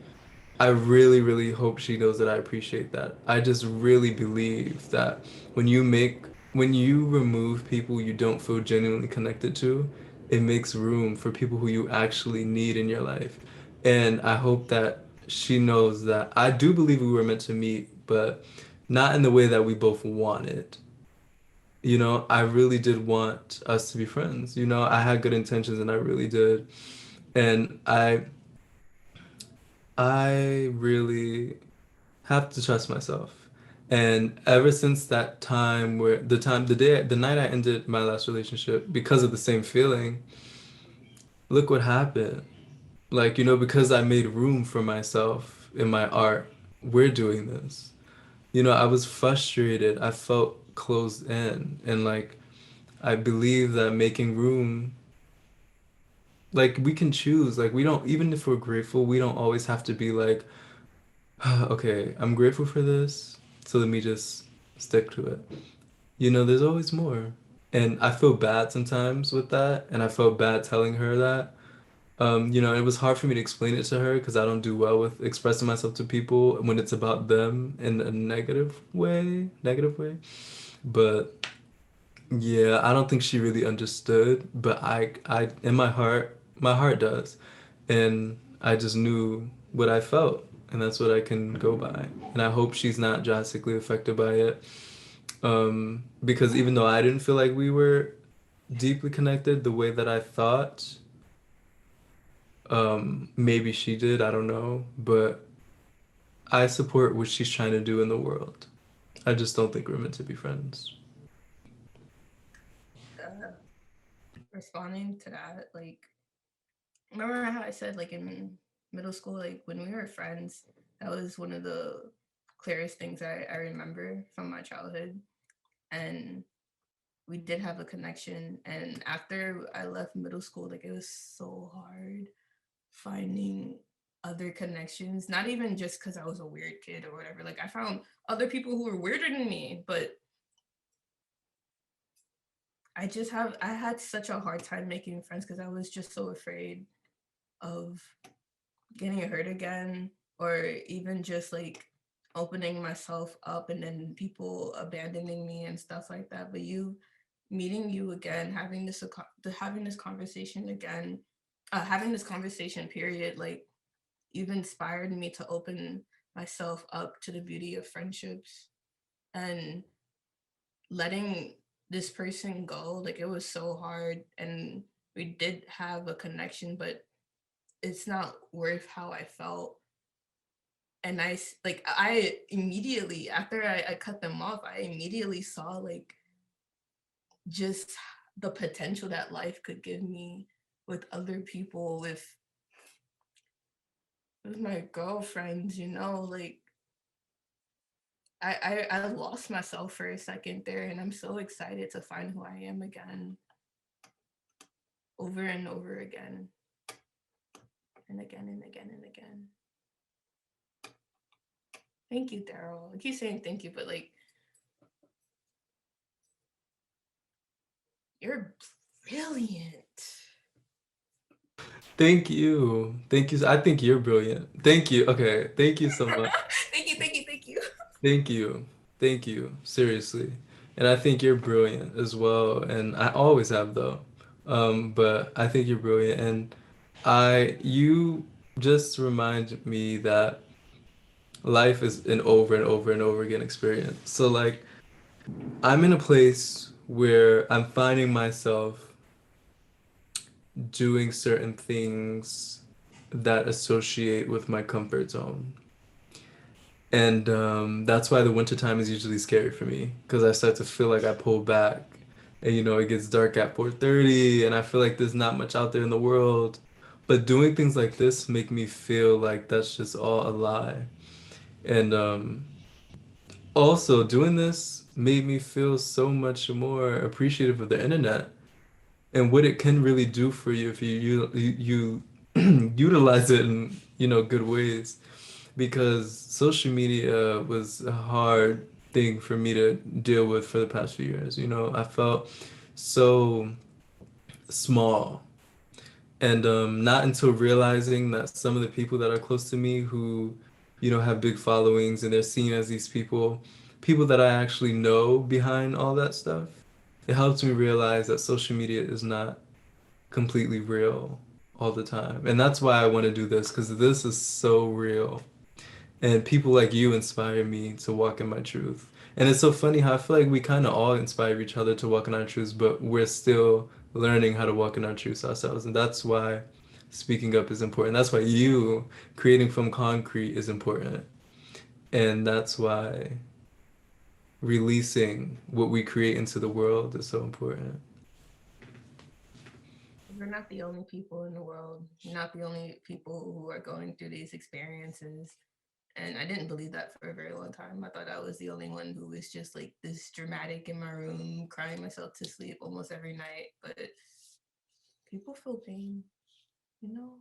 I really, really hope she knows that I appreciate that. I just really believe that when you make, when you remove people you don't feel genuinely connected to, it makes room for people who you actually need in your life. And I hope that she knows that I do believe we were meant to meet, but not in the way that we both wanted. I really did want us to be friends. I had good intentions and I really did. And I really have to trust myself. And ever since that time where the night I ended my last relationship because of the same feeling, look what happened. Like, because I made room for myself in my art, we're doing this. I was frustrated. I felt closed in. And like, I believe that making room, like, we can choose. Like, we don't, even if we're grateful, we don't always have to be like, okay, I'm grateful for this. So let me just stick to it. There's always more. And I feel bad sometimes with that. And I felt bad telling her that. It was hard for me to explain it to her because I don't do well with expressing myself to people when it's about them in a negative way. But yeah, I don't think she really understood, but in my heart does. And I just knew what I felt, and that's what I can go by. And I hope she's not drastically affected by it. Because even though I didn't feel like we were deeply connected the way that I thought, maybe she did, I don't know, but I support what she's trying to do in the world. I just don't think we're meant to be friends. Uh, Responding to that, like, remember how I said, like, in middle school, like, when we were friends, that was one of the clearest things I remember from my childhood. And we did have a connection. And after I left middle school, like, it was so hard finding other connections, not even just because I was a weird kid or whatever. Like, I found other people who were weirder than me, but I had such a hard time making friends because I was just so afraid of getting hurt again, or even just like opening myself up and then people abandoning me and stuff like that. But meeting you again, having this conversation again, having this conversation period, like, you've inspired me to open myself up to the beauty of friendships. And letting this person go, like, it was so hard, and we did have a connection, but it's not worth how I felt. And I immediately, after I cut them off, I immediately saw, like, just the potential that life could give me with other people, with my girlfriends, like, I lost myself for a second there, and I'm so excited to find who I am again, over and over again, and again and again and again. Thank you, Daryl. I keep saying thank you, but, like, you're brilliant. Thank you. Thank you. I think you're brilliant. Thank you. Okay. Thank you so much. Thank you, thank you, thank you. Thank you. Thank you. Seriously. And I think you're brilliant as well. And I always have though. But I think you're brilliant. And you just remind me that life is an over and over and over again experience. So like I'm in a place where I'm finding myself doing certain things that associate with my comfort zone. And that's why the wintertime is usually scary for me because I start to feel like I pull back. And it gets dark at 4:30 and I feel like there's not much out there in the world. But doing things like this make me feel like that's just all a lie. And also doing this made me feel so much more appreciative of the internet and what it can really do for you if you utilize it in good ways because social media was a hard thing for me to deal with for the past few years. I felt so small and not until realizing that some of the people that are close to me who have big followings and they're seen as these people that I actually know behind all that stuff, it helps me realize that social media is not completely real all the time. And that's why I want to do this because this is so real. And people like you inspire me to walk in my truth. And it's so funny how I feel like we kind of all inspire each other to walk in our truths, but we're still learning how to walk in our truths ourselves. And that's why speaking up is important. That's why you creating from concrete is important. And that's why releasing what we create into the world is so important. We're not the only people in the world. We're not the only people who are going through these experiences. And I didn't believe that for a very long time. I thought I was the only one who was just like this dramatic in my room, crying myself to sleep almost every night. But people feel pain, you know?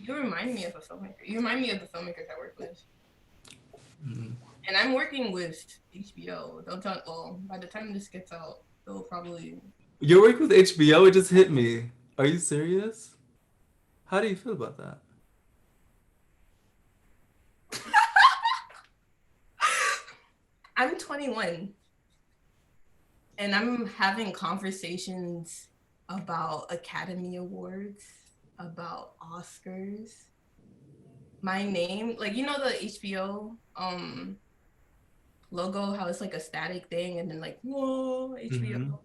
You remind me of a filmmaker. You remind me of the filmmakers I work with. Mm. And I'm working with HBO. They'll tell, well, by the time this gets out, they'll probably. Your work with HBO, it just hit me. Are you serious? How do you feel about that? I'm 21 and I'm having conversations about Academy Awards, about Oscars. My name, like you know the HBO logo, how it's like a static thing and then like whoa Mm-hmm. HBO.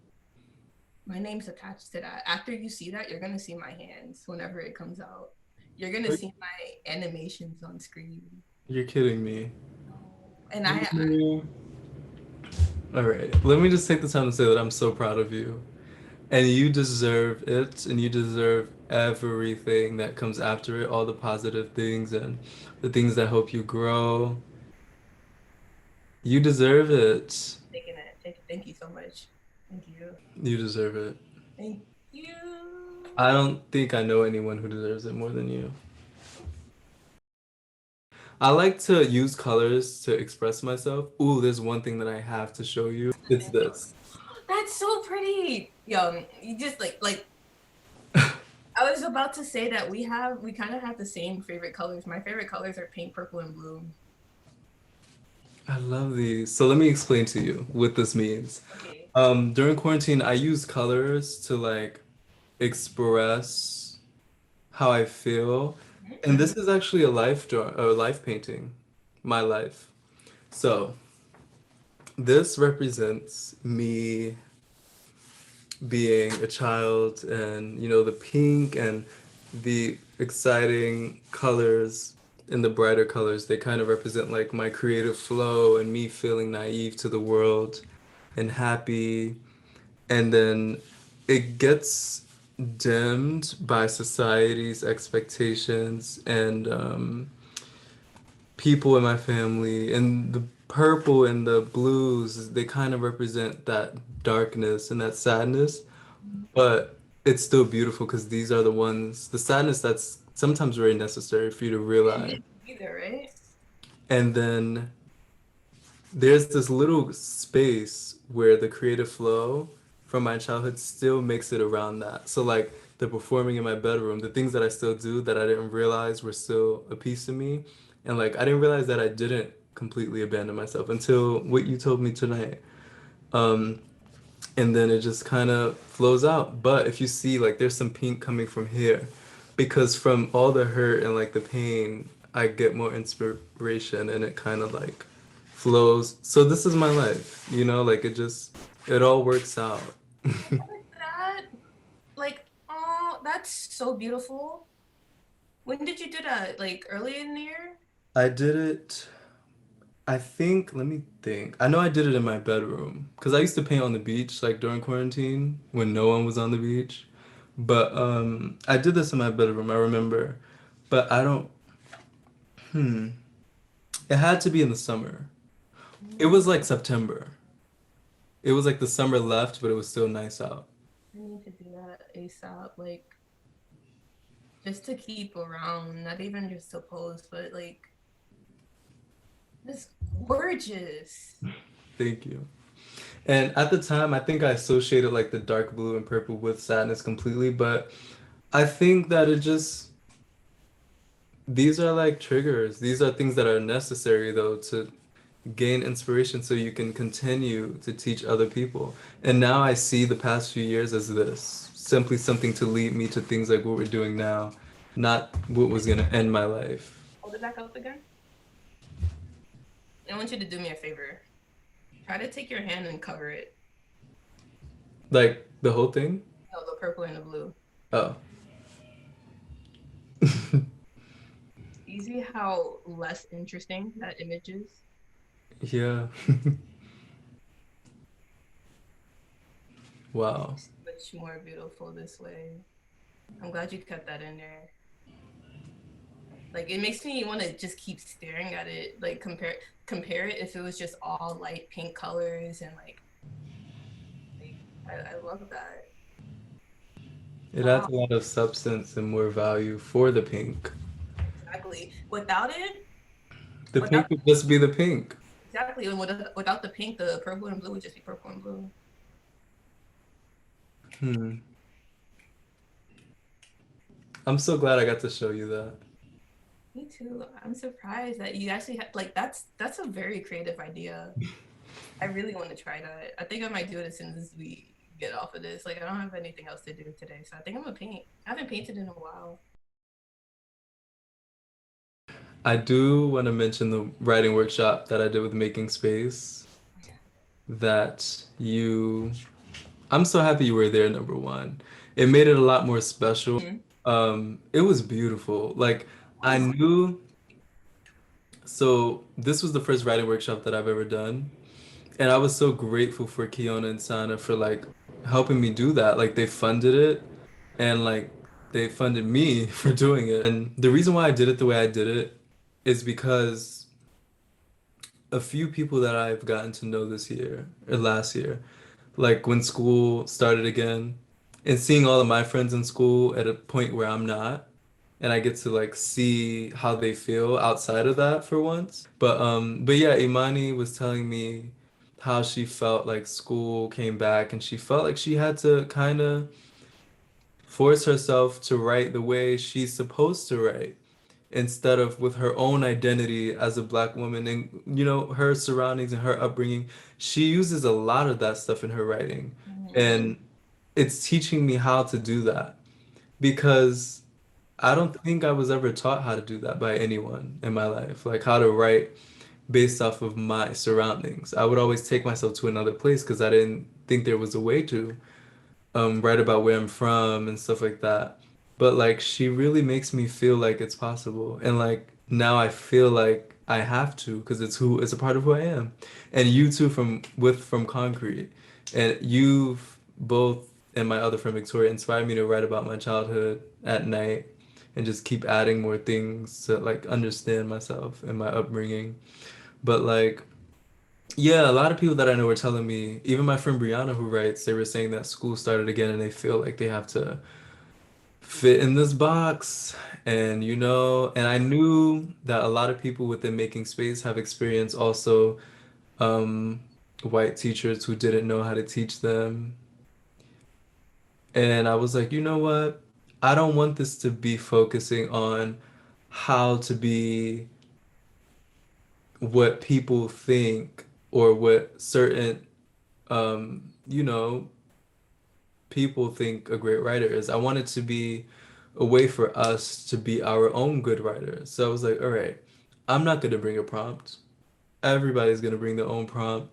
My name's attached to that. After you see that, you're gonna see my hands whenever it comes out. You're gonna see my animations on screen. You're kidding me. No. And I Rosemary. All right, let me just take the time to say that I'm so proud of you. And you deserve it, and you deserve everything that comes after it, all the positive things and the things that help you grow. You deserve it. taking it. Thank you so much. Thank you. You deserve it. Thank you. I don't think I know anyone who deserves it more than you. I like to use colors to express myself. Ooh, there's one thing that I have to show you. It's this. That's so pretty. You just like I was about to say that we kind of have the same favorite colors. My favorite colors are pink, purple, and blue. I love these. So let me explain to you what this means. Okay. During quarantine, I use colors to like express how I feel. And this is actually a life painting, my life. So this represents me being a child and the pink and the exciting colors and the brighter colors, they kind of represent like my creative flow and me feeling naive to the world and happy. And then it gets dimmed by society's expectations and people in my family. And the purple and the blues, they kind of represent that darkness and that sadness. But it's still beautiful because these are the sadness that's sometimes very necessary for you to And realize. it be there, right? And then there's this little space where the creative flow from my childhood still makes it around that. So like the performing in my bedroom, the things that I still do that I didn't realize were still a piece of me. And like I didn't realize that I didn't completely abandon myself until what you told me tonight. Um, and then it just kind of flows out. But if you see, like, there's some pink coming from here, because from all the hurt and like the pain, I get more inspiration, and it kind of like flows. So this is my life, like it all works out. That like oh, that's so beautiful. When did you do that? Like early in the year? I did it. I think, let me think. I know I did it in my bedroom because I used to paint on the beach like during quarantine when no one was on the beach. But I did this in my bedroom, I remember. But I don't hmm. It had to be in the summer. It Mm, was like September. It was like the summer left, but it was still nice out. I need to do that ASAP. Like just to keep around, not even just to post, but like it's gorgeous. Thank you. And at the time, I think I associated like the dark blue and purple with sadness completely, but I think that it just these are like triggers. These are things that are necessary though to gain inspiration so you can continue to teach other people. And now I see the past few years as this. simply something to lead me to things like what we're doing now, not what was gonna end my life. Hold it back up again. I want you to do me a favor. Try to take your hand and cover it. Like the whole thing. No, the purple and the blue. Oh. You see how less interesting that image is? Yeah. Wow. It's much more beautiful this way. I'm glad you kept that in there. Like it makes me want to just keep staring at it. Like compare it if it was just all light pink colors and like I love that. It adds Wow, a lot of substance and more value for the pink. exactly. Without it, The without pink would just be the pink. exactly without the pink, the purple and blue would just be purple and blue. Hmm. I'm so glad I got to show you that. Me too. I'm surprised that you actually had like that's a very creative idea. I really want to try that. I think I might do it as soon as we get off of this. Like I don't have anything else to do today, so I think I'm gonna paint. I haven't painted in a while. I do want to mention the writing workshop that I did with Making Space that you I'm so happy you were there, number one. It made it a lot more special. Mm-hmm. It was beautiful. Like I Was knew, so this was the first writing workshop that I've ever done. And I was so grateful for Kiona and Sana for like helping me do that. Like they funded it and like they funded me for doing it. And the reason why I did it the way I did it is because a few people that I've gotten to know this year or last year, like when school started again, and seeing all of my friends in school at a point where I'm not, and I get to like see how they feel outside of that for once. But yeah, Imani was telling me how she felt like school came back and she felt like she had to kind of force herself to write the way she's supposed to write instead of with her own identity as a black woman and her surroundings and her upbringing. She uses a lot of that stuff in her writing, mm-hmm. and it's teaching me how to do that because I don't think I was ever taught how to do that by anyone in my life, like how to write based off of my surroundings. I would always take myself to another place because I didn't think there was a way to write about where I'm from and stuff like that. But like she really makes me feel like it's possible. And like now I feel like I have to because it's a part of who I am. And you too from Concrete. And you've both and my other friend Victoria inspired me to write about my childhood at night and just keep adding more things to like understand myself and my upbringing. But like yeah, a lot of people that I know were telling me, even my friend Brianna who writes, they were saying that school started again and they feel like they have to fit in this box. And I knew that a lot of people within Making Space have experienced also um, white teachers who didn't know how to teach them. And I was like, you know what? I don't want this to be focusing on how to be what people think or what certain you know, people think a great writer is. I want it to be a way for us to be our own good writers. So I was like, all right, I'm not going to bring a prompt. Everybody's going to bring their own prompt,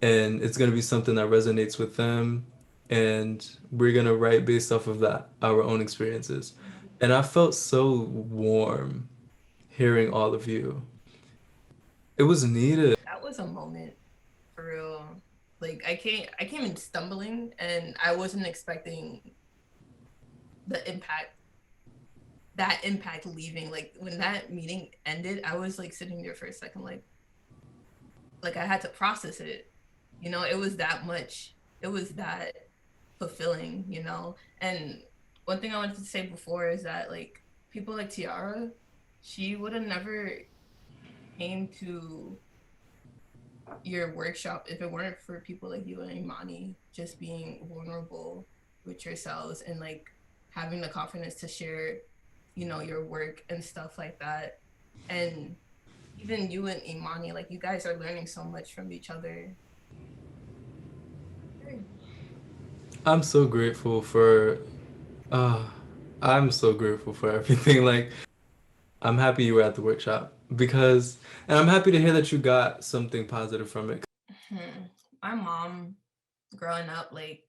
and it's going to be something that resonates with them. And we're going to write based off of that, our own experiences. And I felt so warm hearing all of you. It was needed. That was a moment for real. Like I came in stumbling and I wasn't expecting the impact that impact leaving. Like when that meeting ended, I was like sitting there for a second, like I had to process it. It was that much. It was that fulfilling. And one thing I wanted to say before is that like people like Tiara, she would have never came to your workshop if it weren't for people like you and Imani just being vulnerable with yourselves and like having the confidence to share, your work and stuff like that. And even you and Imani, like you guys are learning so much from each other. I'm so grateful for uh I'm so grateful for everything. Like I'm happy you were at the workshop because and I'm happy to hear that you got something positive from it. Hmm. My mom, growing up, like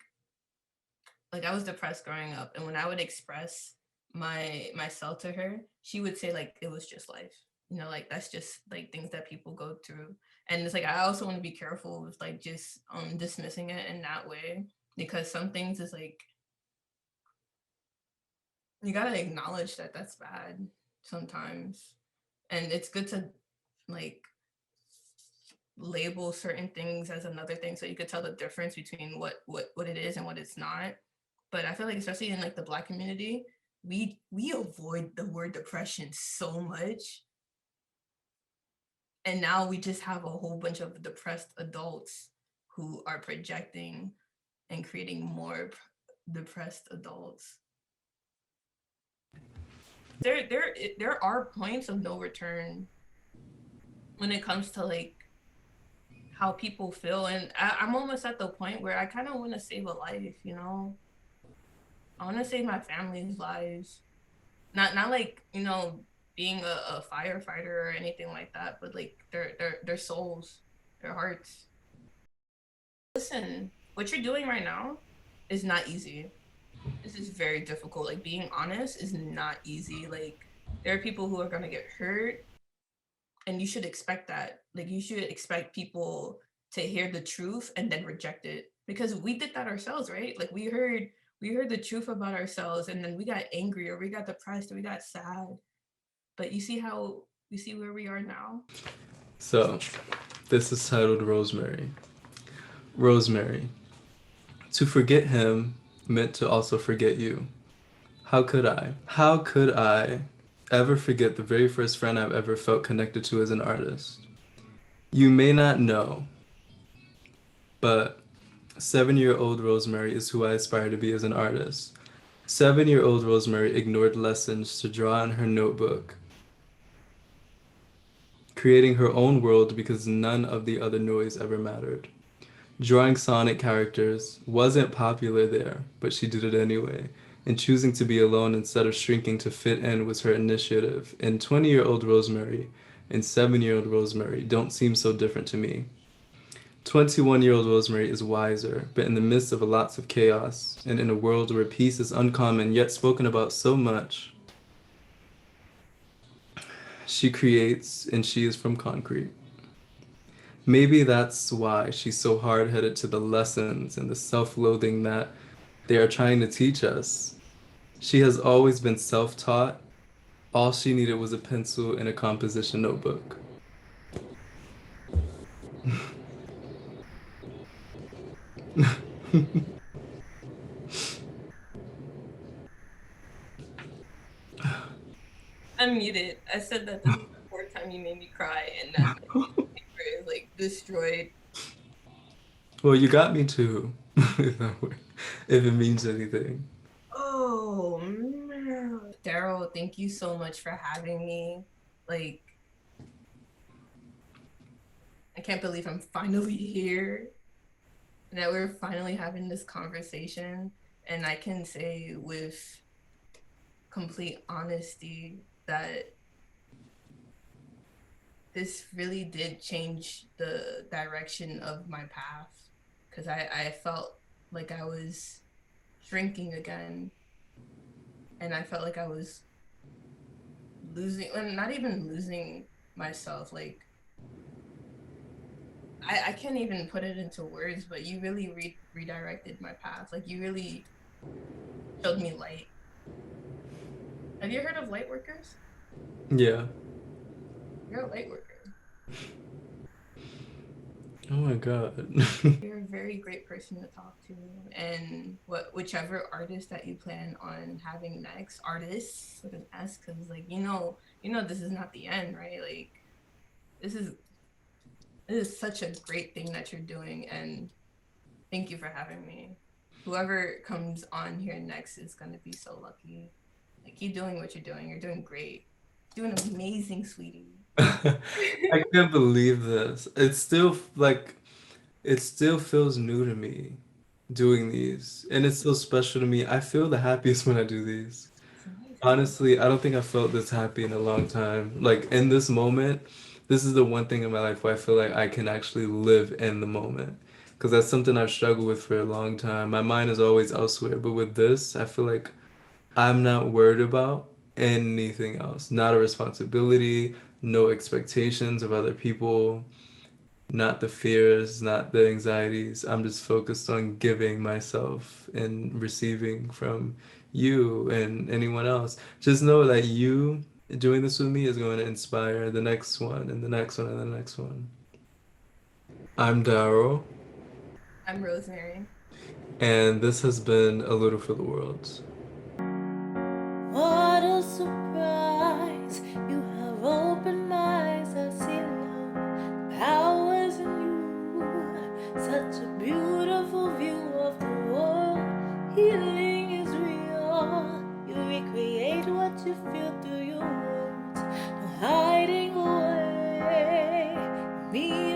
I was depressed growing up, and when I would express myself to her, she would say like it was just life. You know, like that's just like things that people go through. And it's like I also want to be careful with like just dismissing it in that way, because some things is like you gotta acknowledge that that's bad sometimes, and it's good to like label certain things as another thing so you could tell the difference between what it is and what it's not. But I feel like especially in like the black community, we avoid the word depression so much, and now we just have a whole bunch of depressed adults who are projecting and creating more depressed adults. There are points of no return when it comes to like how people feel, and I'm almost at the point where I kind of want to save a life, you know. I want to save my family's lives, not like, you know, being a firefighter or anything like that, but like their souls, their hearts. Listen, what you're doing right now is not easy. This is very difficult. Like being honest is not easy. Like there are people who are gonna get hurt, and you should expect that. Like you should expect people to hear the truth and then reject it, because we did that ourselves, right? Like we heard the truth about ourselves, and then we got angry or we got depressed or we got sad. But you see where we are now. So, this is titled Rosemary. Rosemary. To forget him meant to also forget you. How could I? How could I ever forget the very first friend I've ever felt connected to as an artist? You may not know, but 7-year-old Rosemary is who I aspire to be as an artist. 7-year-old Rosemary ignored lessons to draw in her notebook, creating her own world because none of the other noise ever mattered. Drawing Sonic characters wasn't popular there, but she did it anyway. And choosing to be alone instead of shrinking to fit in was her initiative. And 20-year-old Rosemary and 7-year-old Rosemary don't seem so different to me. 21-year-old Rosemary is wiser, but in the midst of lots of chaos, and in a world where peace is uncommon yet spoken about so much, she creates and she is from concrete. Maybe that's why she's so hard-headed to the lessons and the self-loathing that they are trying to teach us. She has always been self-taught. All she needed was a pencil and a composition notebook. I'm muted. I said that this is the fourth time you made me cry, and that my paper is like destroyed. Well, you got me too, if it means anything. Oh man. Daryl, thank you so much for having me. Like, I can't believe I'm finally here, that we're finally having this conversation. And I can say with complete honesty that this really did change the direction of my path, because I felt like I was shrinking again, and I felt like I was losing, and not even losing myself. Like I can't even put it into words, but you really redirected my path. Like you really showed me light. Have you heard of light workers? Yeah. You're a light worker. Oh my God. You're a very great person to talk to. And whichever artist that you plan on having next, artists with an S, because like this is not the end, right? Like this is this is such a great thing that you're doing, and thank you for having me. Whoever comes on here next is gonna be so lucky. Like keep doing what you're doing. You're doing great. Doing amazing, sweetie. I can't believe this. It's still like it still feels new to me. doing these, and it's so special to me. I feel the happiest when I do these. It's amazing. Honestly, I don't think I felt this happy in a long time. Like in this moment, this is the one thing in my life where I feel like I can actually live in the moment. Because that's something I've struggled with for a long time. My mind is always elsewhere, but with this, I feel like I'm not worried about anything else. Not a responsibility, no expectations of other people, not the fears, not the anxieties. I'm just focused on giving myself and receiving from you and anyone else. Just know that you doing this with me is going to inspire the next one and the next one and the next one. I'm Daryl, I'm Rosemary. and this has been A Little for the World. What a surprise! You have opened my eyes. I see love, powers in you. Such a beautiful view of the world. Healing is real. You recreate what you feel through your words. No hiding away. Me